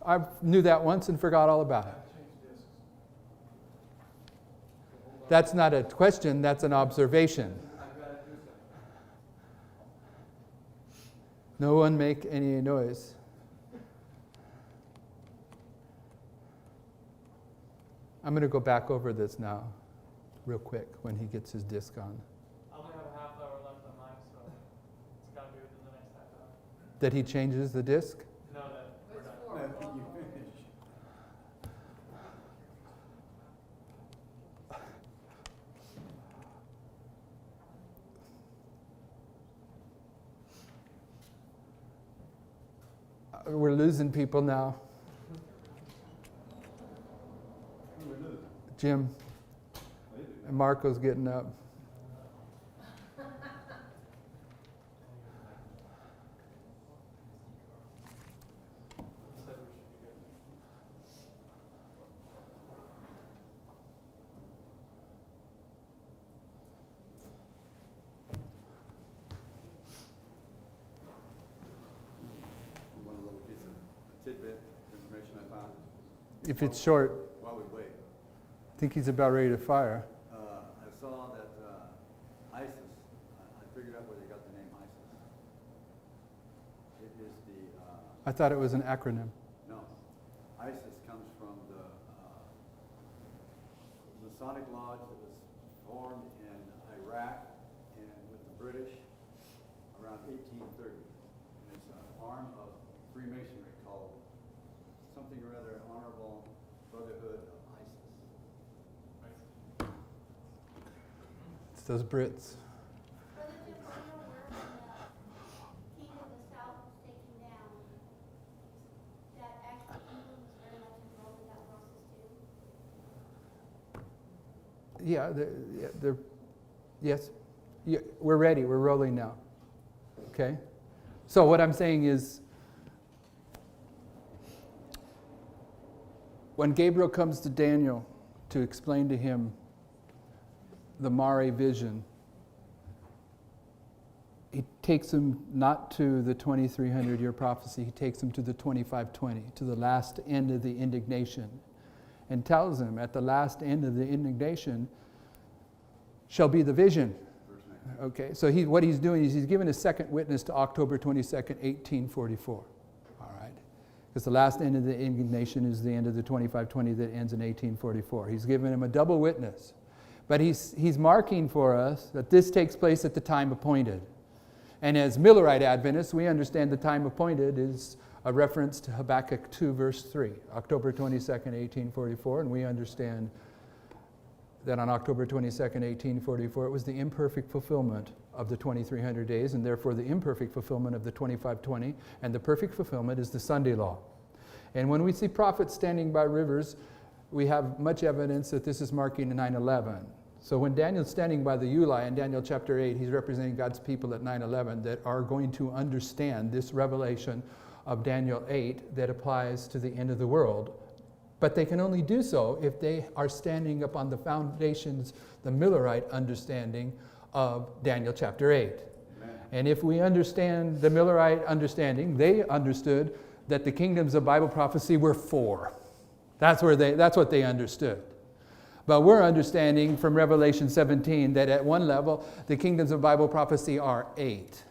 I knew that once and forgot all about it. That's not a question, that's an observation. No one make any noise. I'm going to go back over this now, real quick, when he gets his disc on. I only have a half hour left on mine, so it's got to be within the next half hour. That he changes the disc? No, that we're done. We're losing people now. Who we lose? Jim Maybe. and Marco's getting up. One little piece of tidbit information I found If it's short, while we wait. I think he's about ready to fire. I saw that ISIS, I figured out where they got the name ISIS. It is I thought it was an acronym. no, ISIS comes from the Masonic lodge that was formed in Iraq and with the British around 1830. And it's an arm of Freemasonry called something or other, Honorable Brotherhood of ISIS. It's those Brits. Brother Jim, do you know where the king of the south was taken down? That actually England was very much involved in that process too? Yeah, yes. Yeah, we're ready. We're rolling now. Okay? So what I'm saying is, when Gabriel comes to Daniel to explain to him the Mare vision, he takes him not to the 2300-year prophecy, he takes him to the 2520, to the last end of the indignation, and tells him at the last end of the indignation shall be the vision. Okay, so what he's doing is he's giving a second witness to October 22nd, 1844. All right, because the last end of the indignation is the end of the 2520 that ends in 1844. He's giving him a double witness. But he's marking for us that this takes place at the time appointed. And as Millerite Adventists, we understand the time appointed is a reference to Habakkuk 2, verse 3, October 22nd, 1844, and we understand that on October 22nd, 1844, it was the imperfect fulfillment of the 2300 days, and therefore the imperfect fulfillment of the 2520, and the perfect fulfillment is the Sunday law. And when we see prophets standing by rivers, we have much evidence that this is marking 9/11. So when Daniel's standing by the Uli in Daniel chapter 8, he's representing God's people at 9/11 that are going to understand this revelation of Daniel 8 that applies to the end of the world. But they can only do so if they are standing upon the foundations, the Millerite understanding of Daniel chapter 8. Amen. And if we understand the Millerite understanding, they understood that the kingdoms of Bible prophecy were 4. That's what they understood. But we're understanding from Revelation 17 that at one level, the kingdoms of Bible prophecy are 8.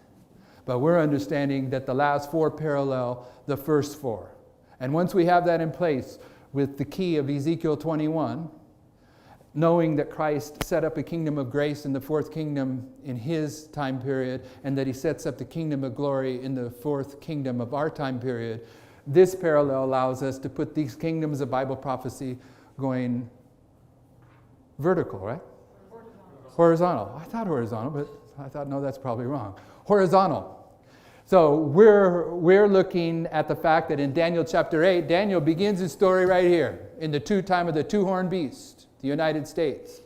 But we're understanding that the last 4 parallel the first 4. And once we have that in place with the key of Ezekiel 21, knowing that Christ set up a kingdom of grace in the 4th kingdom in his time period, and that he sets up the kingdom of glory in the 4th kingdom of our time period, this parallel allows us to put these kingdoms of Bible prophecy going vertical, right? Horizontal. I thought horizontal, but I thought, no, that's probably wrong. Horizontal. So we're looking at the fact that in Daniel chapter 8, Daniel begins his story right here in the time of the 2-horned beast, the United States.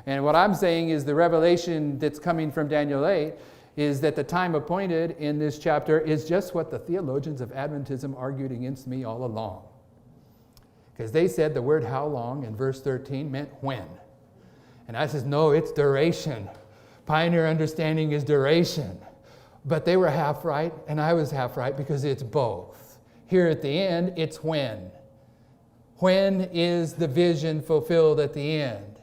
And what I'm saying is the revelation that's coming from Daniel 8 is that the time appointed in this chapter is just what the theologians of Adventism argued against me all along. Because they said the word how long in verse 13 meant when. And I says, no, it's duration. Pioneer understanding is duration. But they were half right, and I was half right because it's both. Here at the end, it's when. When is the vision fulfilled at the end?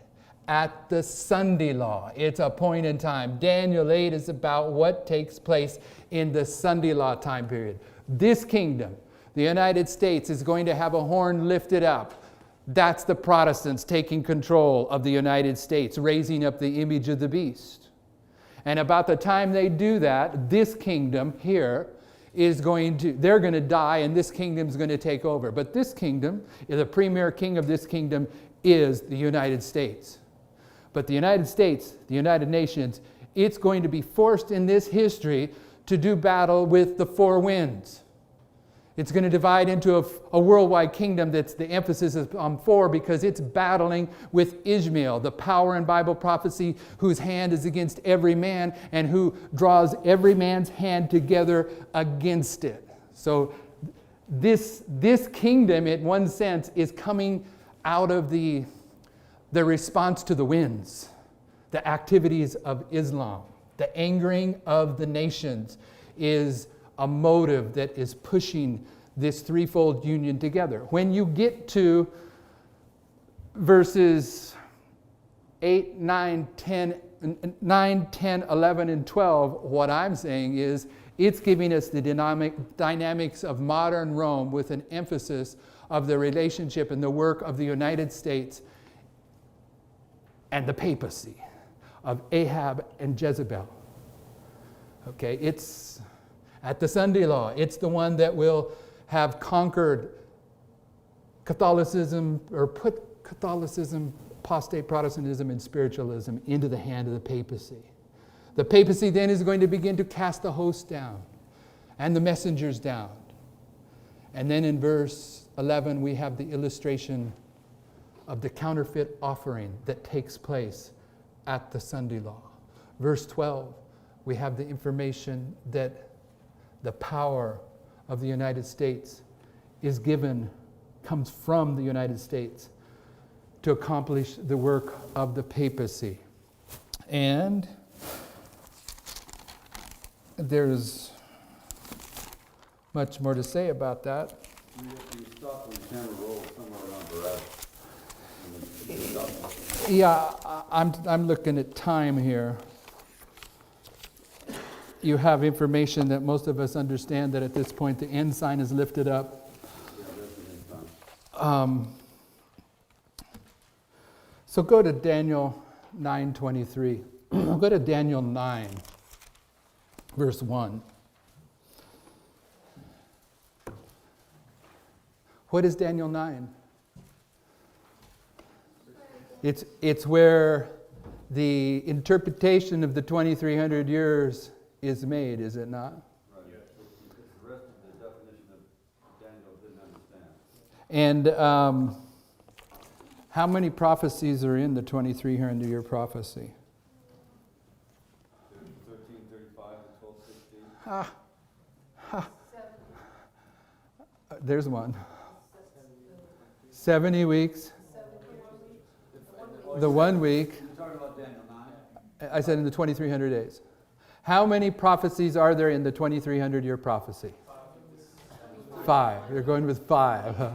At the Sunday law. It's a point in time. Daniel 8 is about what takes place in the Sunday law time period. This kingdom, the United States, is going to have a horn lifted up. That's the Protestants taking control of the United States, raising up the image of the beast. And about the time they do that, this kingdom here is they're going to die, and this kingdom's going to take over. But this kingdom, the premier king of this kingdom is the United States. But the United States, the United Nations, it's going to be forced in this history to do battle with the 4 winds. It's going to divide into a worldwide kingdom that's the emphasis is on 4 because it's battling with Ishmael, the power in Bible prophecy whose hand is against every man and who draws every man's hand together against it. So this kingdom, in one sense, is coming out of the response to the winds, the activities of Islam. The angering of the nations is a motive that is pushing this threefold union together. When you get to verses 8, 9, 10, 11, and 12, what I'm saying is it's giving us the dynamics of modern Rome with an emphasis of the relationship and the work of the United States and the papacy, of Ahab and Jezebel. Okay, it's at the Sunday law. It's the one that will have conquered Catholicism or put Catholicism, apostate Protestantism, and spiritualism into the hand of the papacy. The papacy then is going to begin to cast the host down and the messengers down. And then in verse 11, we have the illustration of the counterfeit offering that takes place at the Sunday law. Verse 12, we have the information that the power of the United States comes from the United States to accomplish the work of the papacy. And there's much more to say about that. You stop when the camera rolls somewhere around Barrett. Yeah, I'm looking at time here. You have information that most of us understand that at this point the end sign is lifted up. So go to Daniel 9:23. Go to Daniel 9, verse 1. What is Daniel 9? It's where the interpretation of the 2300 years is made, is it not? Right. Yes. It's the rest of the definition that Daniel didn't understand. And how many prophecies are in the 2300-year prophecy? 1335 to 1216. There's one. 70 weeks. The 1 week. You're talking about Daniel 9? I said in the 2300 days. How many prophecies are there in the 2300-year prophecy? 5. You're going with 5. Huh?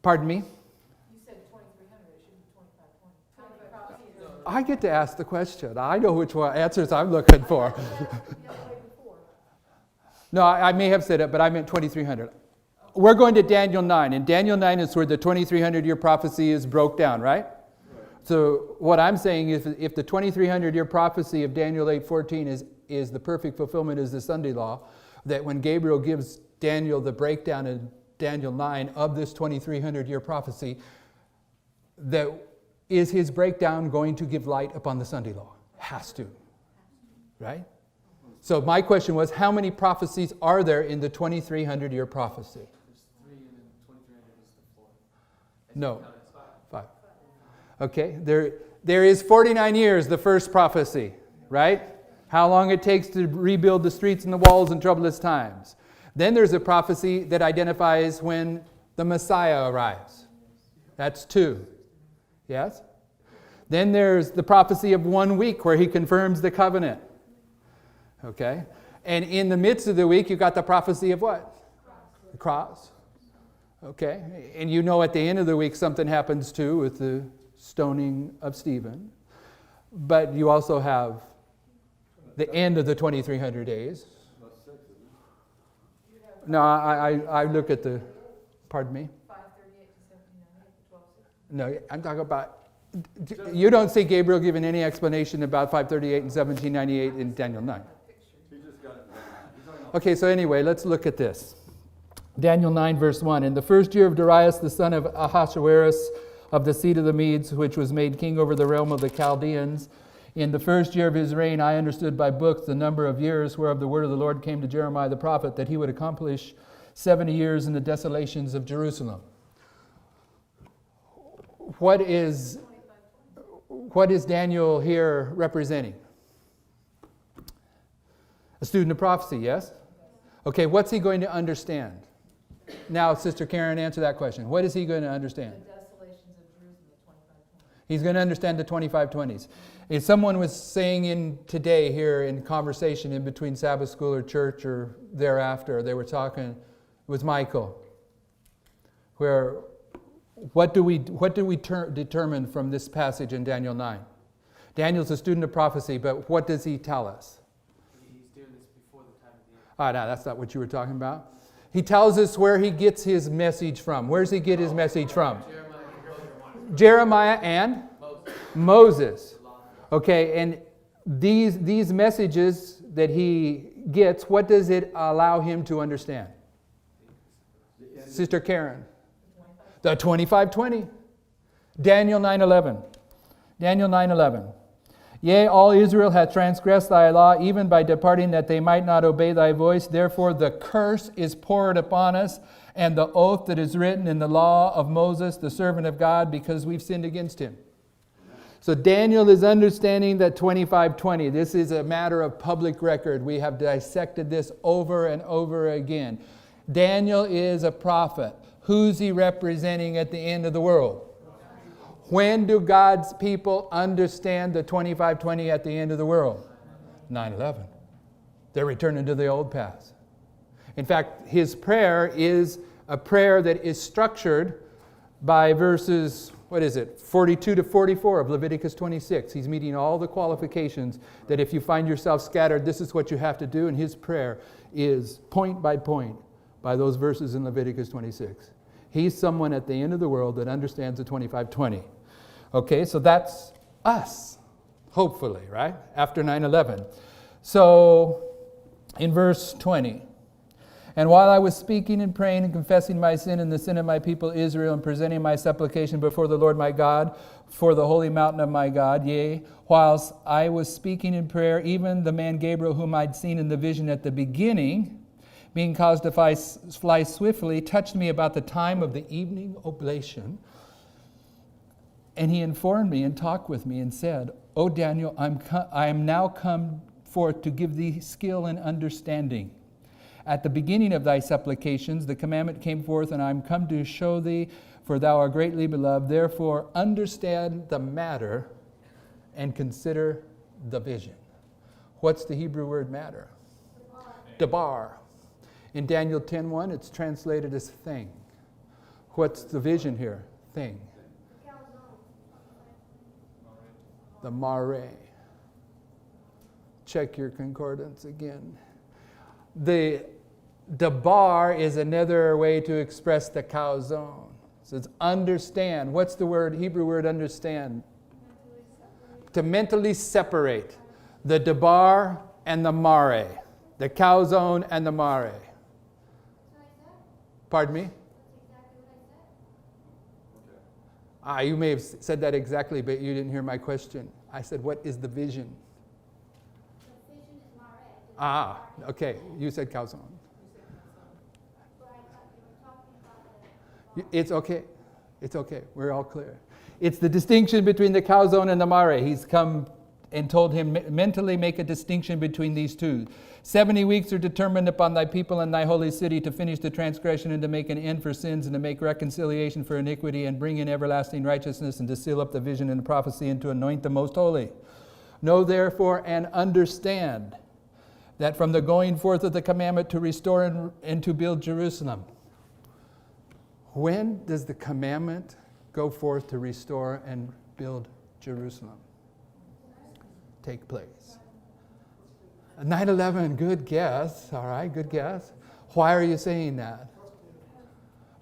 Pardon me? You said 2300, it should be 2520. I get to ask the question. I know which one answers I'm looking for. No, I may have said it, but I meant 2300. We're going to Daniel 9. And Daniel 9 is where the 2300-year prophecy is broke down, right? So what I'm saying is if the 2300-year prophecy of Daniel 8:14 is the perfect fulfillment is the Sunday law, that when Gabriel gives Daniel the breakdown in Daniel 9 of this 2300-year prophecy, that is his breakdown going to give light upon the Sunday law? Has to, right? So my question was, how many prophecies are there in the 2300-year prophecy? There's 3 and then 2300 is the 4. No. 5. Okay, there is 49 years, the first prophecy, right? How long it takes to rebuild the streets and the walls in troublous times. Then there's a prophecy that identifies when the Messiah arrives. That's 2. Yes? Then there's the prophecy of 1 week where he confirms the covenant. Okay? And in the midst of the week, you got the prophecy of what? The cross. Okay? And you know at the end of the week something happens too with the stoning of Stephen. But you also have the end of the 2300 days. No, I look at the, pardon me? 538 to 1798 to 1260. No, I'm talking about, you don't see Gabriel giving any explanation about 538 and 1798 in Daniel 9. He just got it. Okay, so anyway, let's look at this. Daniel 9, verse 1. In the first year of Darius, the son of Ahasuerus, of the seed of the Medes, which was made king over the realm of the Chaldeans, In the first year of his reign, I understood by books the number of years whereof the word of the Lord came to Jeremiah the prophet, that he would accomplish 70 years in the desolations of Jerusalem. What is Daniel here representing? A student of prophecy, yes? Okay, what's he going to understand? Now, Sister Karen, answer that question. What is he going to understand? The desolations of Jerusalem, the 2520. He's going to understand the 2520s. If someone was saying in today here in conversation in between Sabbath school or church or thereafter, they were talking with Michael, where what do we determine from this passage in Daniel 9? Daniel's a student of prophecy, but what does he tell us? He's doing this before the time of the end. Ah, no, that's not what you were talking about. He tells us where he gets his message from. Where does he get his message from? Jeremiah and Moses. Okay, and these messages that he gets, what does it allow him to understand? Sister Karen. The 2520. Daniel 9:11. Daniel 9:11. Yea, all Israel hath transgressed thy law, even by departing that they might not obey thy voice. Therefore the curse is poured upon us, and the oath that is written in the law of Moses, the servant of God, because we've sinned against him. So Daniel is understanding that 2520. This is a matter of public record. We have dissected this over and over again. Daniel is a prophet. Who's he representing at the end of the world? When do God's people understand the 2520 at the end of the world? 9/11. They're returning to the old paths. In fact, his prayer is a prayer that is structured by verses, 42 to 44 of Leviticus 26. He's meeting all the qualifications that if you find yourself scattered, this is what you have to do. And his prayer is point by point by those verses in Leviticus 26. He's someone at the end of the world that understands the 2520. Okay, so that's us, hopefully, right? After 9/11. So, in verse 20, and while I was speaking and praying and confessing my sin and the sin of my people Israel and presenting my supplication before the Lord my God for the holy mountain of my God, yea, whilst I was speaking in prayer, even the man Gabriel whom I'd seen in the vision at the beginning, being caused to fly swiftly, touched me about the time of the evening oblation. And he informed me and talked with me and said, O Daniel, I am now come forth to give thee skill and understanding. At the beginning of thy supplications, the commandment came forth, and I am come to show thee, for thou art greatly beloved. Therefore, understand the matter and consider the vision. What's the Hebrew word matter? Dabar. In Daniel 10:1, it's translated as thing. What's the vision here? Thing. The mare. Check your concordance again. The dabar is another way to express the calzone. So it's understand. What's the word, Hebrew word understand? To mentally separate the dabar and the mare. The calzone and the mare. Pardon me? You may have said that exactly, but you didn't hear my question. I said, what is the vision? The vision is mare. Okay. You said calzone. But I thought you were talking about it. It's okay. It's okay. We're all clear. It's the distinction between the calzone and the mare. He's come and told him, mentally make a distinction between these two. 70 weeks are determined upon thy people and thy holy city to finish the transgression and to make an end for sins and to make reconciliation for iniquity and bring in everlasting righteousness and to seal up the vision and the prophecy and to anoint the most holy. Know therefore and understand that from the going forth of the commandment to restore and to build Jerusalem. When does the commandment go forth to restore and build Jerusalem take place? 9/11, good guess. All right, good guess. Why are you saying that?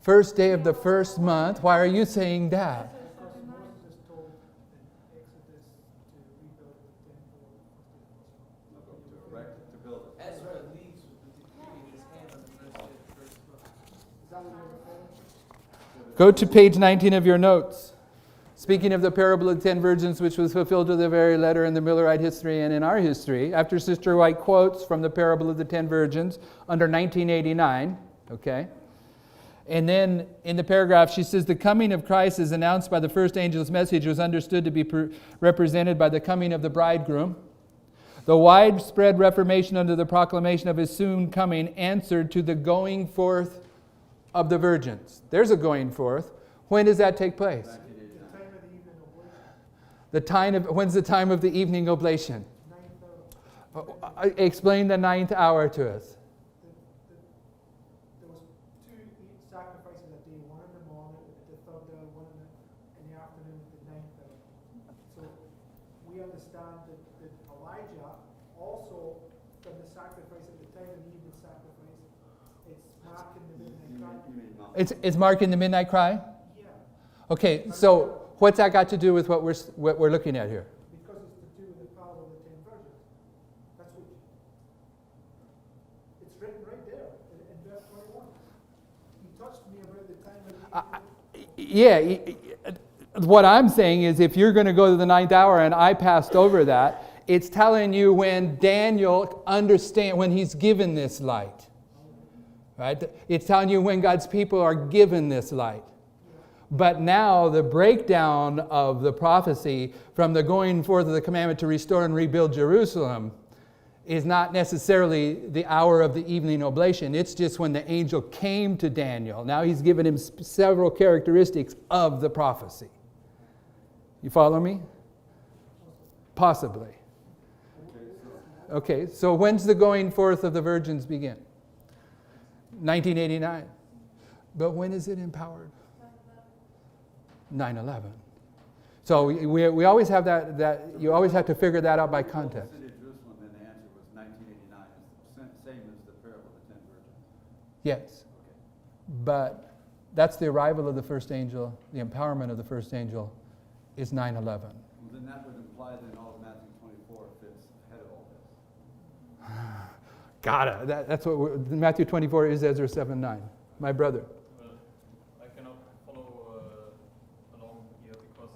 First day of the first month. Why are you saying that? Because Moses is told in Exodus to rebuild the temple. To erect it, to build it. Ezra leaves with the decree in his hand on the first day of the first month. Is that what you're referring to? Go to page 19 of your notes. Speaking of the parable of the 10 virgins, which was fulfilled to the very letter in the Millerite history and in our history, after Sister White quotes from the parable of the 10 virgins under 1989, okay? And then in the paragraph, she says, the coming of Christ as announced by the first angel's message was understood to be represented by the coming of the bridegroom. The widespread reformation under the proclamation of his soon coming answered to the going forth of the virgins. There's a going forth. When does that take place? The time of the evening oblation. When's the time of the evening oblation? 9th hour. Explain the 9th hour to us. There was two sacrifices a day, one in the morning at the 3rd hour, one in the afternoon at the 9th hour. So we understand that Elijah also from the sacrifice at the time of the evening sacrifice, it's marking the midnight cry. It's marking the midnight cry? Yeah, Okay, so what's that got to do with what we're looking at here? because it's to do with the parable of the 10 virgins. That's what it's written right there in verse 21. You touched me about the time of the evening. What I'm saying is if you're going to go to the 9th hour and I passed over that, it's telling you when Daniel when he's given this light. Right? It's telling you when God's people are given this light. But now the breakdown of the prophecy from the going forth of the commandment to restore and rebuild Jerusalem is not necessarily the hour of the evening oblation. It's just when the angel came to Daniel. Now he's given him several characteristics of the prophecy. You follow me? Possibly. Okay, so when's the going forth of the virgins begin? 1989. But when is it empowered? 9/11. So we always have that you always have to figure that out by context. The city of Jerusalem, and the answer was 1989. It's the same as the parable of the 10 virgins. Yes. Okay. But that's the arrival of the first angel, the empowerment of the first angel is 9/11. Well, then that would imply that all of Matthew 24 fits ahead of all this. Got it. That's what Matthew 24 is Ezra 7:9. My brother. Well, I cannot follow along here because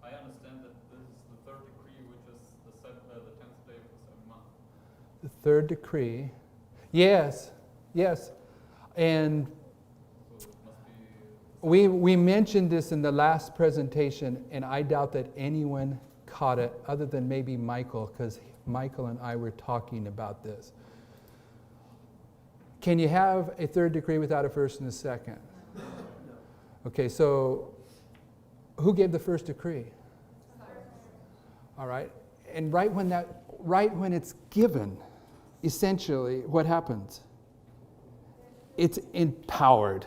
I understand that this is the third decree, which is the 10th day of the 7th month. The third decree. Yes. Yes. And So it must be. we mentioned this in the last presentation, and I doubt that anyone caught it other than maybe Michael, because Michael and I were talking about this. Can you have a third decree without a first and a second? Okay, so who gave the first decree? All right. And right when it's given, essentially, what happens? It's empowered.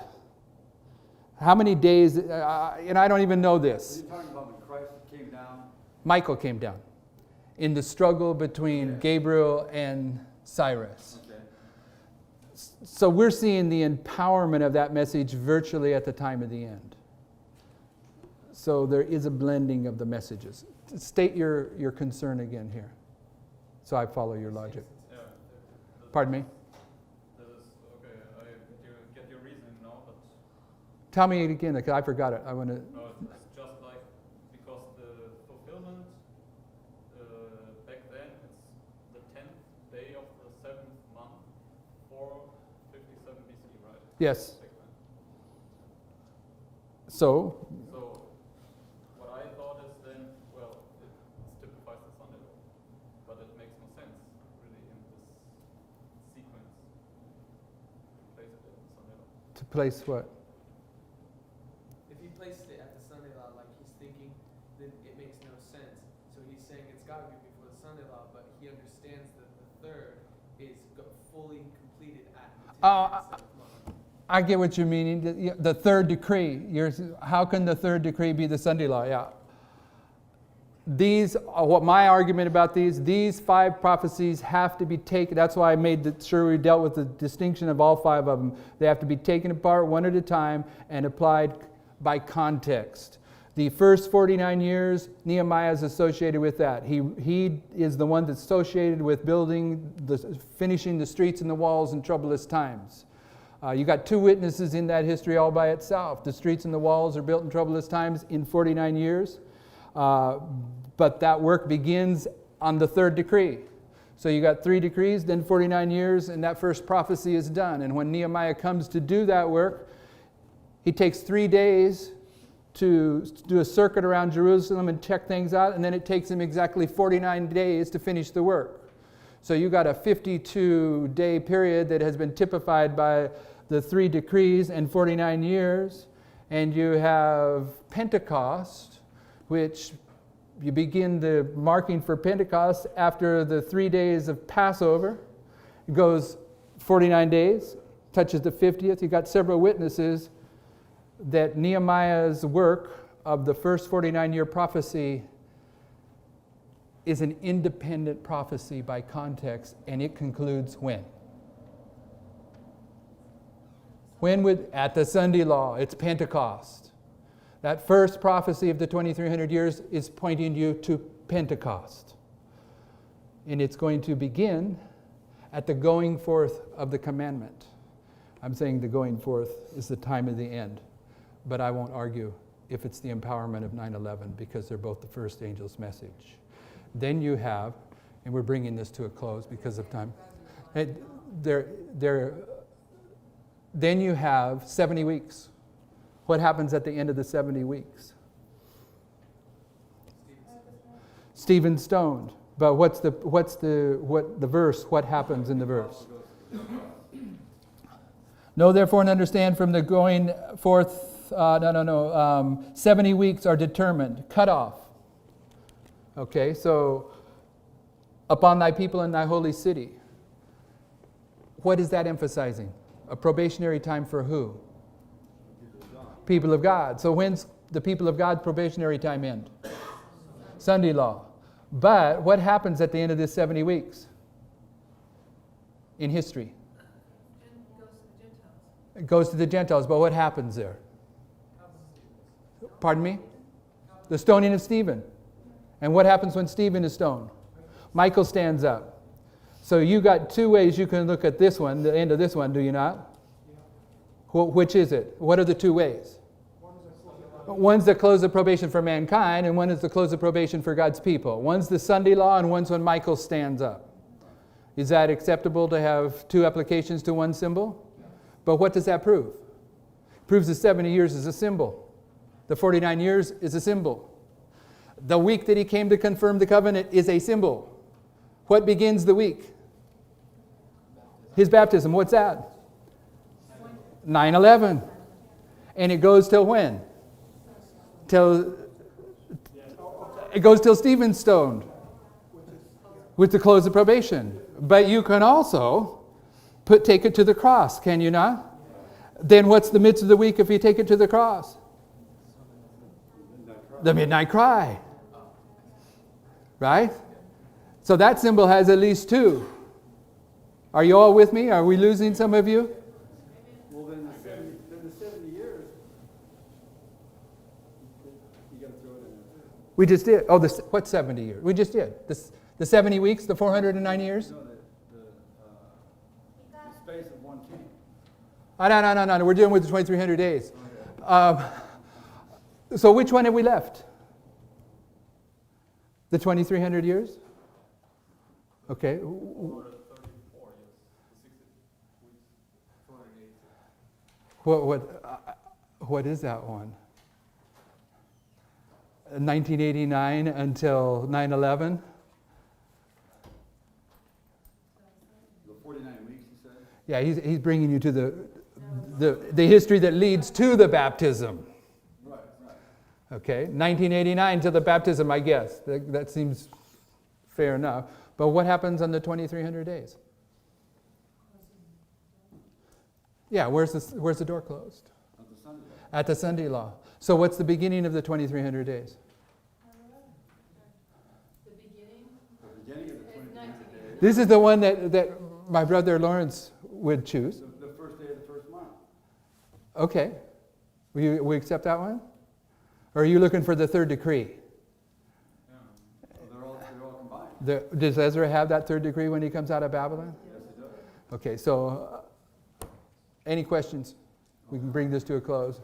How many days, and I don't even know Are this. you talking about when Christ came down? Michael came down in the struggle between Gabriel and Cyrus. Okay. So we're seeing the empowerment of that message virtually at the time of the end. So there is a blending of the messages. State your concern again here, so I follow your logic. Yeah. Pardon me? That is okay. I get your reasoning now, but Tell me it again, because I forgot it. I want to. no, it's just like because the fulfillment back then it's the 10th day of the 7th month, 457 BC, right? Yes. Back then. So So what I thought is then, well, it typifies the Sunday law, but it makes no sense really in this sequence to place it in the Sunday law. to place what? If he placed it at the Sunday law like he's thinking, then it makes no sense. So he's saying it's got to be before the Sunday law, but he understands that the third is fully completed at the 10th month. I get what you're meaning. The third decree. How can the third decree be the Sunday law? Yeah. These, what my argument about these 5 prophecies have to be taken. That's why I made sure we dealt with the distinction of all 5 of them. They have to be taken apart one at a time and applied by context. The first 49 years, Nehemiah is associated with that. He is the one that's associated with finishing the streets and the walls in troublous times. You got two witnesses in that history all by itself. The streets and the walls are built in troublous times in 49 years. But that work begins on the third decree. So you got 3 decrees, then 49 years, and that first prophecy is done. And when Nehemiah comes to do that work, he takes 3 days to do a circuit around Jerusalem and check things out, and then it takes him exactly 49 days to finish the work. So you got a 52-day period that has been typified by the 3 decrees and 49 years. And you have Pentecost, which you begin the marking for Pentecost after the 3 days of Passover. It goes 49 days, touches the 50th. You got several witnesses that Nehemiah's work of the first 49-year prophecy is an independent prophecy by context, and it concludes when? At the Sunday law, it's Pentecost. That first prophecy of the 2300 years is pointing you to Pentecost. And it's going to begin at the going forth of the commandment. I'm saying the going forth is the time of the end, but I won't argue if it's the empowerment of 9/11 because they're both the first angel's message. Then you have, and we're bringing this to a close because of time, then you have 70 weeks. What happens at the end of the 70 weeks? Stephen stoned. But what's the verse? What happens in the verse? Know therefore and understand from the going forth, 70 weeks are determined, cut off. Okay, so upon thy people in thy holy city. What is that emphasizing? A probationary time for who? People of God. So when's the people of God's probationary time end? Sunday law. But what happens at the end of this 70 weeks? In history? It goes to the Gentiles. But what happens there? Pardon me? The stoning of Stephen. And what happens when Stephen is stoned? Michael stands up. So you got 2 ways you can look at this one, the end of this one, do you not? Which is it? What are the 2 ways? One's the close of probation for mankind, and one is the close of probation for God's people. One's the Sunday law, and one's when Michael stands up. Is that acceptable to have 2 applications to one symbol? But what does that prove? It proves the 70 years is a symbol. The 49 years is a symbol. The week that he came to confirm the covenant is a symbol. What begins the week? His baptism. What's that? 9/11. And it goes till when? It goes till Stephen's stoned. With the close of probation. But you can also take it to the cross, can you not? Then what's the midst of the week if you take it to the cross? The midnight cry. Right? So that symbol has at least 2. Are you all with me? Are we losing some of you? Well, then the 70 years, you got to throw it in there. We just did. Oh, what 70 years? We just did. The 70 weeks, the 409 years? No, the space of one king. No. We're dealing with the 2300 days. So which one have we left? The 2300 years? Okay. What is that one? 1989 until 9/11? The 49 weeks, you said? Yeah, he's bringing you to the history that leads to the baptism. Right. Okay, 1989 to the baptism, I guess. That seems fair enough. But what happens on the 2300 days? Yeah, where's the door closed? At the Sunday law. At the Sunday law. So what's the beginning of the 2300 days? The beginning The beginning of the 2300 days. This is the one that my brother Lawrence would choose. The first day of the first month. Okay. We accept that one? Or are you looking for the third decree? They're all combined. Does Ezra have that third decree when he comes out of Babylon? Yes, it does. Okay, so Any questions? We can bring this to a close.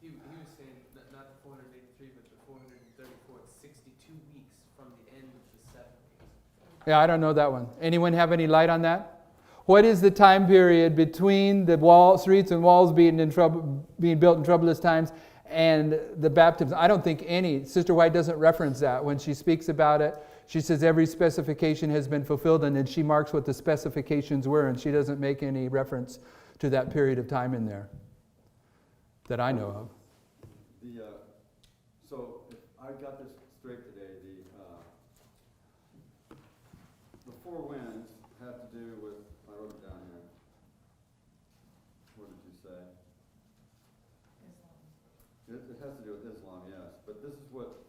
He was saying not the 483, but the 434. It's 62 weeks from the end of the 7 days. Yeah, I don't know that one. Anyone have any light on that? What is the time period between the streets and walls being built in troublous times and the baptism? I don't think any. Sister White doesn't reference that. When she speaks about it, she says every specification has been fulfilled, and then she marks what the specifications were, and she doesn't make any reference to that period of time in there that I know of. So if I got this straight today, the four winds have to do with, I wrote it down here. What did you say? It has to do with Islam, yes. But this is what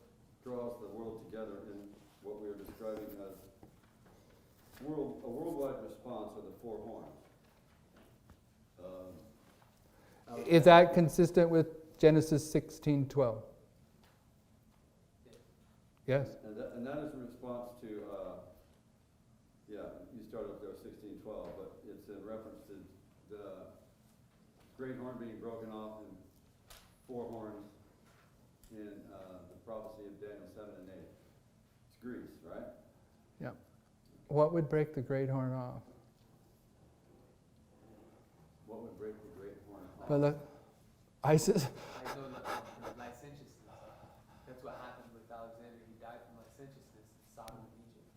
draws the world together in what we are describing as a worldwide response of the four horns. Is that consistent with Genesis 16:12? Yes. And that is a response to, you started up there with 16:12, but it's in reference to the great horn being broken off in four horns in the prophecy of Daniel 7 and 8. It's Greece, right? Yeah. What would break the great horn off? What would break the great horn off? Well, ISIS. I know licentiousness. That's what happened with Alexander. He died from licentiousness in Sodom and Egypt.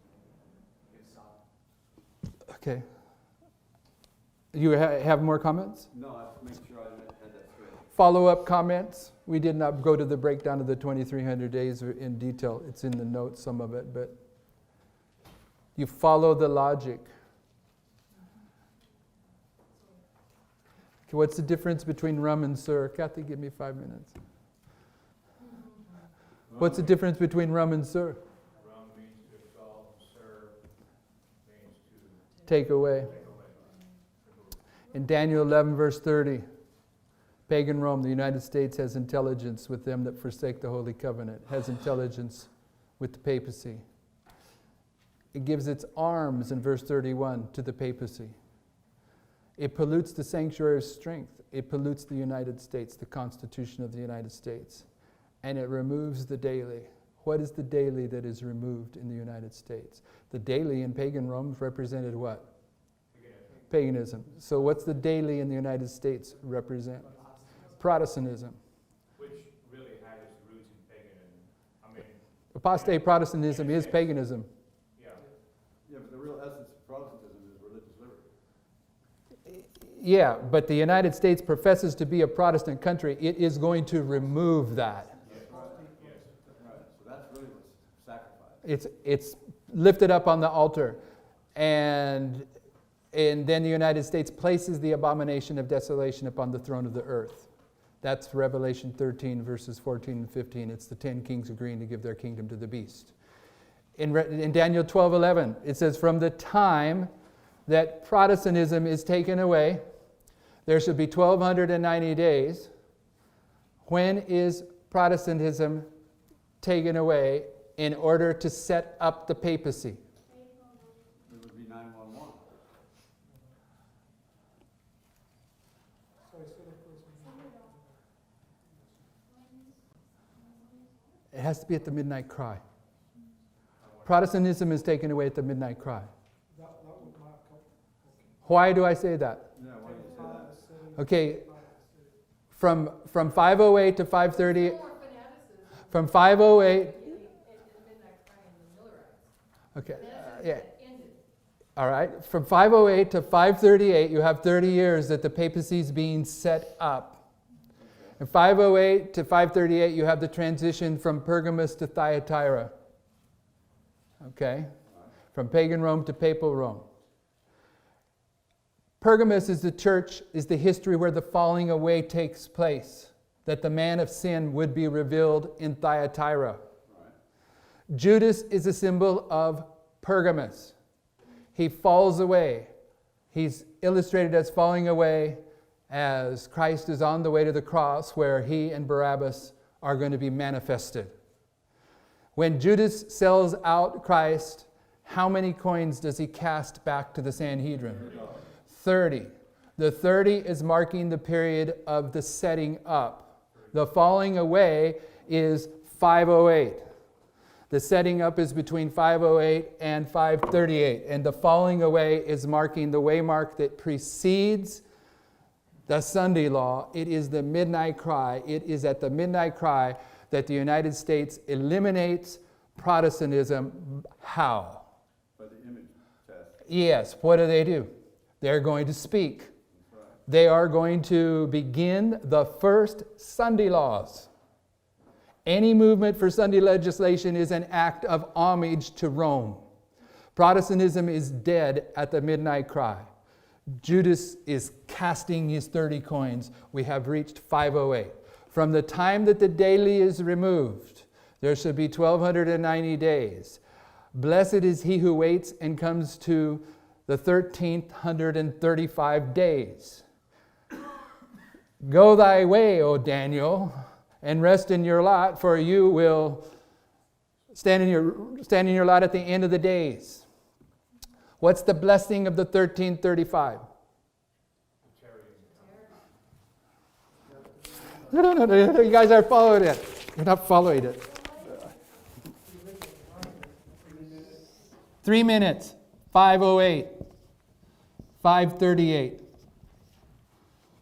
It was Sodom. Okay. You have more comments? No, I have to make sure I had that straight. Follow-up comments? We did not go to the breakdown of the 2,300 days in detail. It's in the notes, some of it, but you follow the logic. Okay, what's the difference between rum and sir? Kathy, give me 5 minutes. What's the difference between rum and sir? Rum means to exalt, sir means to Take away. take away. In Daniel 11, verse 30, pagan Rome, the United States, has intelligence with them that forsake the Holy Covenant, has intelligence with the papacy. It gives its arms in verse 31 to the papacy. It pollutes the sanctuary of strength. It pollutes the United States, the Constitution of the United States. And it removes the daily. What is the daily that is removed in the United States? The daily in pagan Rome represented what? Paganism. So what's the daily in the United States represent? Protestantism. Which really had its roots in paganism. I mean, Apostate Protestantism is paganism. yeah. Yeah, but the real essence of Protestantism is religious liberty. Yeah, but the United States professes to be a Protestant country. It is going to remove that. Yes. Yes. Right. So that's really what's sacrificed. It's lifted up on the altar. And then the United States places the abomination of desolation upon the throne of the earth. That's Revelation 13, verses 14 and 15. It's the 10 kings agreeing to give their kingdom to the beast. In Daniel 12:11, it says, from the time that Protestantism is taken away, there should be 1,290 days. When is Protestantism taken away in order to set up the papacy? It would be 911. Sorry, say that please. It has to be at the midnight cry. Protestantism is taken away at the midnight cry. That would mark up. Why do I say that? Yeah, why do you say that? Okay, from 508 to 530, More fanaticism from 508, at midnight crying in the Millerites. okay, Fanaticism yeah, that ended. all right. From 508 to 538, you have 30 years that the papacy is being set up. In 508 to 538, you have the transition from Pergamus to Thyatira. Okay? From pagan Rome to papal Rome. Pergamus is the church, is the history where the falling away takes place, that the man of sin would be revealed in Thyatira. Judas is a symbol of Pergamus. He falls away. He's illustrated as falling away as Christ is on the way to the cross, where he and Barabbas are going to be manifested. When Judas sells out Christ, how many coins does he cast back to the Sanhedrin? 30. The 30 is marking the period of the setting up. The falling away is 508. The setting up is between 508 and 538. And the falling away is marking the waymark that precedes the Sunday law. It is the midnight cry. It is at the midnight cry that the United States eliminates Protestantism. How? By the image test. Yes. What do? They're going to speak. That's right. They are going to begin the first Sunday laws. Any movement for Sunday legislation is an act of homage to Rome. Protestantism is dead at the midnight cry. Judas is casting his 30 coins. We have reached 508. From the time that the daily is removed, there should be 1,290 days. Blessed is he who waits and comes to the 1,335 days. Go thy way, O Daniel, and rest in your lot, for you will stand in your lot at the end of the days. What's the blessing of the 1335? No, you guys are following it. You're not following it. 3 minutes. 508. 538.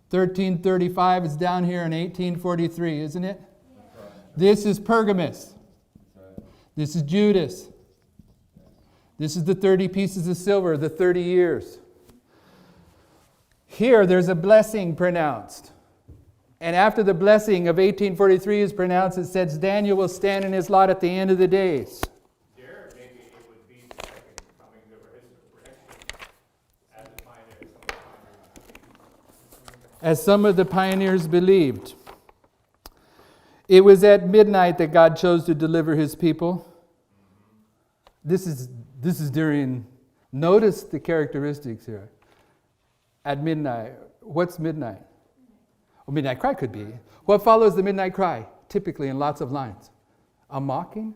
1335 is down here in 1843, isn't it? This is Pergamus. This is Judas. This is the 30 pieces of silver, the 30 years. Here, there's a blessing pronounced. And after the blessing of 1843 is pronounced, it says Daniel will stand in his lot at the end of the days. There, maybe it would be the second coming of his resurrection as the pioneers, As some of the pioneers believed. It was at midnight that God chose to deliver his people. This is during, notice the characteristics here. At midnight. What's midnight? Well, midnight cry could be. What follows the midnight cry? Typically in lots of lines. A mocking?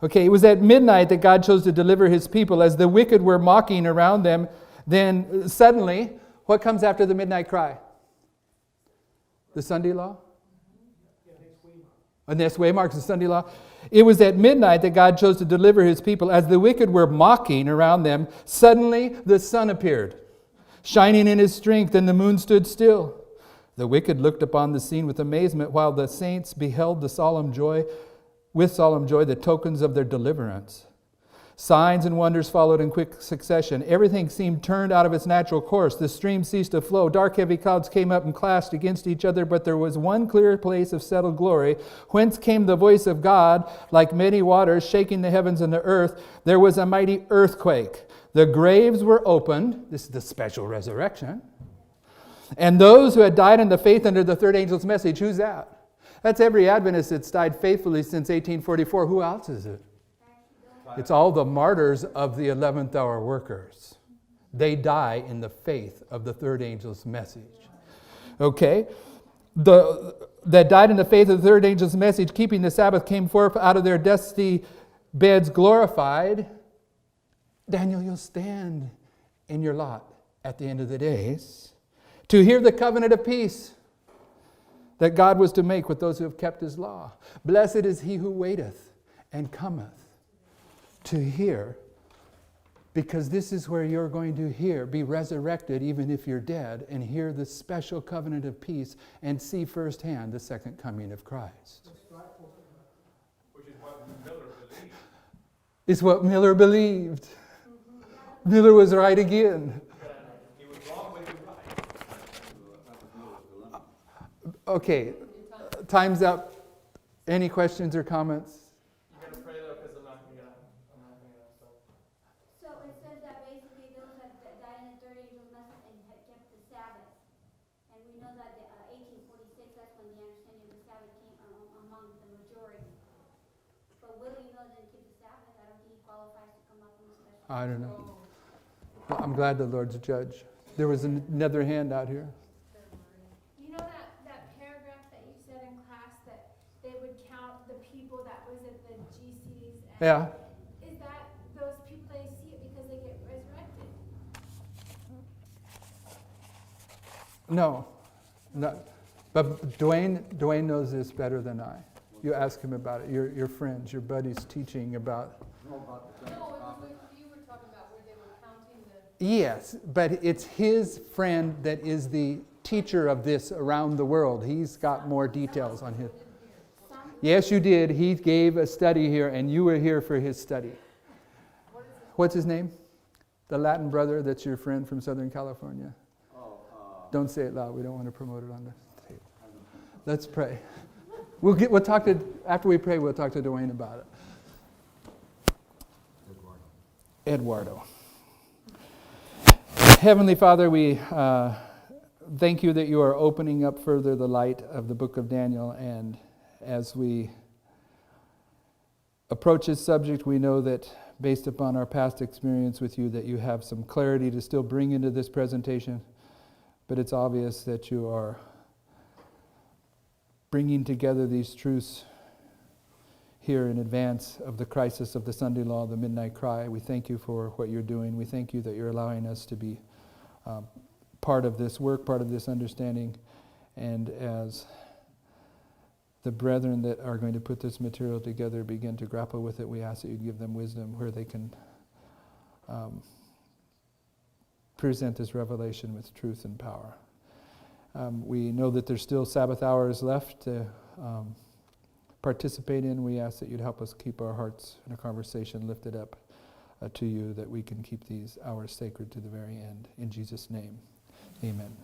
Okay, it was at midnight that God chose to deliver his people. As the wicked were mocking around them, then suddenly, what comes after the midnight cry? The Sunday law? And this way marks the Sunday law. It was at midnight that God chose to deliver his people. As the wicked were mocking around them, suddenly the sun appeared, shining in his strength, and the moon stood still. The wicked looked upon the scene with amazement, while the saints beheld with solemn joy, the tokens of their deliverance. Signs and wonders followed in quick succession. Everything seemed turned out of its natural course. The stream ceased to flow. Dark, heavy clouds came up and clashed against each other, but there was one clear place of settled glory, whence came the voice of God, like many waters, shaking the heavens and the earth. There was a mighty earthquake. The graves were opened. This is the special resurrection. And those who had died in the faith under the third angel's message, who's that? That's every Adventist that's died faithfully since 1844. Who else is it? It's all the martyrs of the 11th hour workers. They die in the faith of the third angel's message. Okay? That died in the faith of the third angel's message, keeping the Sabbath, came forth out of their dusty beds glorified. Daniel, you'll stand in your lot at the end of the days to hear the covenant of peace that God was to make with those who have kept his law. Blessed is he who waiteth and cometh to hear, because this is where you're going to be resurrected even if you're dead, and hear the special covenant of peace and see firsthand the second coming of Christ. which is what Miller believed. It's what Miller believed. Miller was right again. He was wrong, but he was right. Okay, time's up. Any questions or comments? You gotta pray though, because I'm not gonna get up. So it says that basically those that died in the third angel's message and had kept the Sabbath. And we know that 1846, that's when the understanding of the Sabbath came among the majority. But Willie Miller didn't keep the Sabbath. I don't think he qualifies to come up in the special. I don't know. Well, I'm glad the Lord's a judge. There was another hand out here. You know that paragraph that you said in class that they would count the people that was at the GCs? And Yeah. Is that those people they see it because they get resurrected? No, but Dwayne knows this better than I. You ask him about it. Your friends, your buddies teaching about. Know about the No, General it was Conference? what you were talking about where they were counting the. Yes, but it's his friend that is the teacher of this around the world. He's got more details on his. Yes, you did. He gave a study here, and you were here for his study. What's his name? The Latin brother that's your friend from Southern California. Don't say it loud. We don't want to promote it on the tape. Let's pray. We'll talk to, after we pray, we'll talk to Dwayne about it. Eduardo. Heavenly Father, we thank you that you are opening up further the light of the book of Daniel, and as we approach this subject, we know that based upon our past experience with you, that you have some clarity to still bring into this presentation, but it's obvious that you are bringing together these truths here in advance of the crisis of the Sunday law, the midnight cry. We thank you for what you're doing. We thank you that you're allowing us to be part of this work, part of this understanding, and as the brethren that are going to put this material together begin to grapple with it, we ask that you give them wisdom where they can present this revelation with truth and power. We know that there's still Sabbath hours left to participate in. We ask that you'd help us keep our hearts in a conversation lifted up to you, that we can keep these hours sacred to the very end. In Jesus' name, amen.